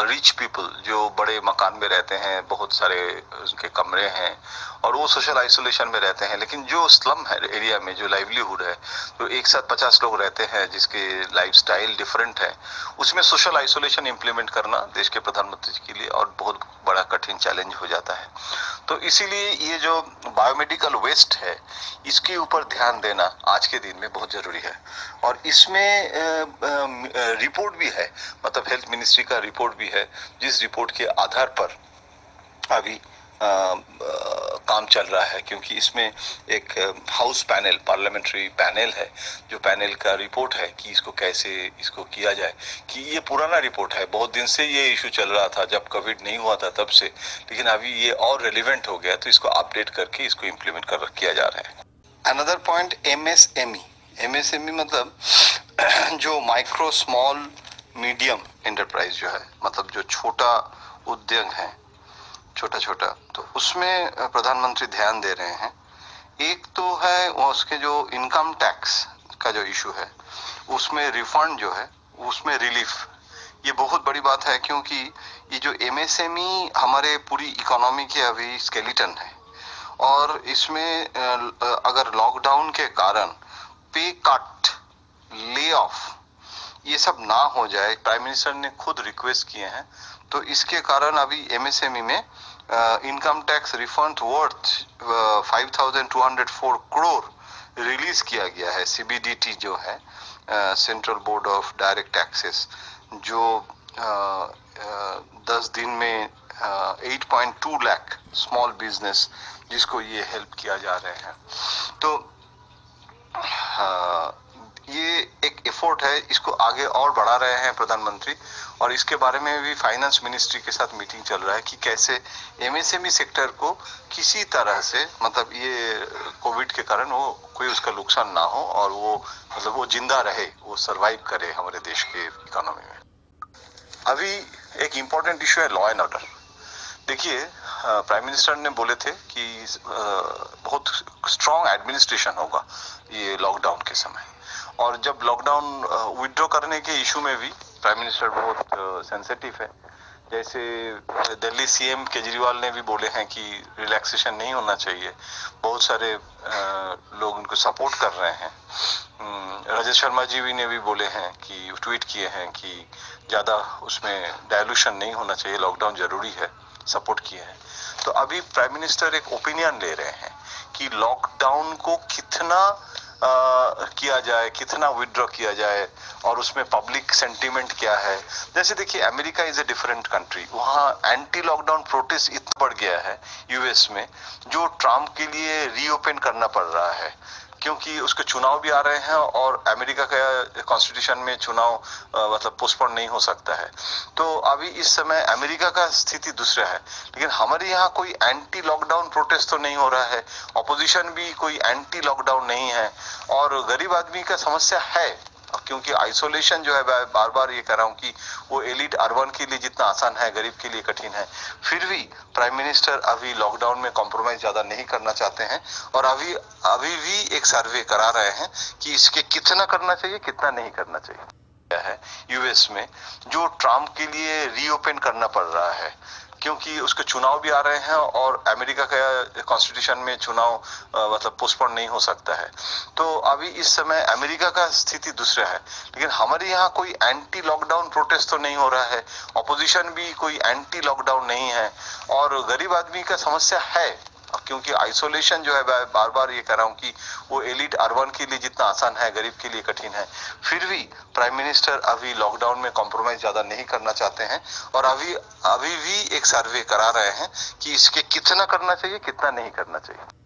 rich people, जो बड़े मकान में रहते हैं, बहुत सारे उनके कमरे हैं और वो सोशल आइसोलेशन में रहते हैं। लेकिन जो स्लम है एरिया में जो लाइवलीहुड है, तो एक साथ 50 लोग रहते हैं जिसके लाइफस्टाइल डिफरेंट है, उसमें सोशल आइसोलेशन इंप्लीमेंट करना देश के प्रधानमंत्री जी के लिए और बहुत बड़ा कठिन चैलेंज हो जाता है। तो इसीलिए ये जो बायोमेडिकल वेस्ट है, इसके ऊपर ध्यान देना आज के दिन में बहुत जरूरी है। और इसमें रिपोर्ट भी है, मतलब हेल्थ मिनिस्ट्री का रिपोर्ट भी है, जिस रिपोर्ट के आधार पर अभी काम चल रहा है, क्योंकि इसमें एक हाउस पैनल, पार्लियामेंट्री पैनल है, जो पैनल का रिपोर्ट है कि इसको कैसे इसको किया जाए। कि ये पुराना रिपोर्ट है, बहुत दिन से ये इशू चल रहा था, जब कोविड नहीं हुआ था तब से, लेकिन अभी ये और रेलिवेंट हो गया, तो इसको अपडेट करके इसको इम्प्लीमेंट किया जा रहा है। अनदर पॉइंट MSME मतलब जो माइक्रो स्मॉल मीडियम एंटरप्राइज जो है, मतलब जो छोटा उद्योग है, छोटा छोटा, तो उसमें प्रधानमंत्री ध्यान दे रहे हैं। एक तो है उसके जो इनकम टैक्स का जो इशू है, उसमें रिफंड जो है, उसमें रिलीफ, ये बहुत बड़ी बात है, क्योंकि ये जो एमएसएमई हमारे पूरी इकोनॉमी के अभी स्केलेटन है, और इसमें अगर लॉकडाउन के कारण पे कट, ले ऑफ, ये सब ना हो जाए, प्राइम मिनिस्टर ने खुद रिक्वेस्ट किए हैं, तो इसके कारण अभी एमएसएमई में income tax refund worth 5,204 crore release किया गया है। सीबीडीटी जो है, central board of direct taxes, जो 10 दिन में 8.2 लाख स्मॉल बिजनेस जिसको ये हेल्प किया जा रहे हैं। तो ये एक एफर्ट है, इसको आगे और बढ़ा रहे हैं प्रधानमंत्री, और इसके बारे में भी फाइनेंस मिनिस्ट्री के साथ मीटिंग चल रहा है कि कैसे एमएसएमई सेक्टर को किसी तरह से, मतलब ये कोविड के कारण वो कोई उसका नुकसान ना हो, और वो मतलब वो जिंदा रहे, वो सरवाइव करे हमारे देश के इकोनॉमी में। अभी एक इम्पोर्टेंट इशू है लॉ एंड ऑर्डर। देखिए, प्राइम मिनिस्टर ने बोले थे कि बहुत स्ट्रॉन्ग एडमिनिस्ट्रेशन होगा ये लॉकडाउन के समय, और जब लॉकडाउन विड्रॉ करने के इशू में भी प्राइम मिनिस्टर बहुत सेंसिटिव है। जैसे दिल्ली सीएम केजरीवाल ने भी बोले हैं कि रिलैक्सेशन नहीं होना चाहिए, बहुत सारे लोग उनको सपोर्ट कर रहे हैं। राजेश शर्मा जी भी ने भी बोले हैं कि ट्वीट किए हैं कि ज्यादा उसमें डायलूशन नहीं होना चाहिए, लॉकडाउन जरूरी है, सपोर्ट किए हैं। तो अभी प्राइम मिनिस्टर एक ओपिनियन ले रहे हैं कि लॉकडाउन को कितना किया जाए, कितना विड्रॉ किया जाए, और उसमें पब्लिक सेंटीमेंट क्या है। जैसे देखिए, America is a different country, वहाँ एंटी लॉकडाउन प्रोटेस्ट इतना बढ़ गया है यूएस में, जो ट्रम्प के लिए रीओपन करना पड़ रहा है, क्योंकि उसके चुनाव भी आ रहे हैं, और अमेरिका का कॉन्स्टिट्यूशन में चुनाव मतलब पोस्टपोन नहीं हो सकता है। तो अभी इस समय अमेरिका का स्थिति दूसरा है, लेकिन हमारे यहाँ कोई एंटी लॉकडाउन प्रोटेस्ट तो नहीं हो रहा है, ऑपोजिशन भी कोई एंटी लॉकडाउन नहीं है, और गरीब आदमी का समस्या है, क्योंकि आइसोलेशन जो है, बार बार ये कह रहा हूँ कि वो एलिट अर्बन के लिए जितना आसान है, गरीब के लिए कठिन है। फिर भी प्राइम मिनिस्टर अभी लॉकडाउन में कॉम्प्रोमाइज ज्यादा नहीं करना चाहते हैं, और अभी भी एक सर्वे करा रहे हैं कि इसके कितना करना चाहिए, कितना नहीं करना चाहिए है यूएस में, जो ट्रम्प के लिए रीओपन करना पड़ रहा है, क्योंकि उसके चुनाव भी आ रहे हैं, और अमेरिका का कॉन्स्टिट्यूशन में चुनाव मतलब पोस्टपोन नहीं हो सकता है। तो अभी इस समय अमेरिका का स्थिति दूसरा है, लेकिन हमारे यहाँ कोई एंटी लॉकडाउन प्रोटेस्ट तो नहीं हो रहा है, ऑपोजिशन भी कोई एंटी लॉकडाउन नहीं है, और गरीब आदमी का समस्या है, क्योंकि आइसोलेशन जो है, बार बार ये कह रहा हूँ कि वो एलिट अर्बन के लिए जितना आसान है, गरीब के लिए कठिन है। फिर भी प्राइम मिनिस्टर अभी लॉकडाउन में कॉम्प्रोमाइज ज्यादा नहीं करना चाहते हैं, और अभी भी एक सर्वे करा रहे हैं कि इसके कितना करना चाहिए, कितना नहीं करना चाहिए।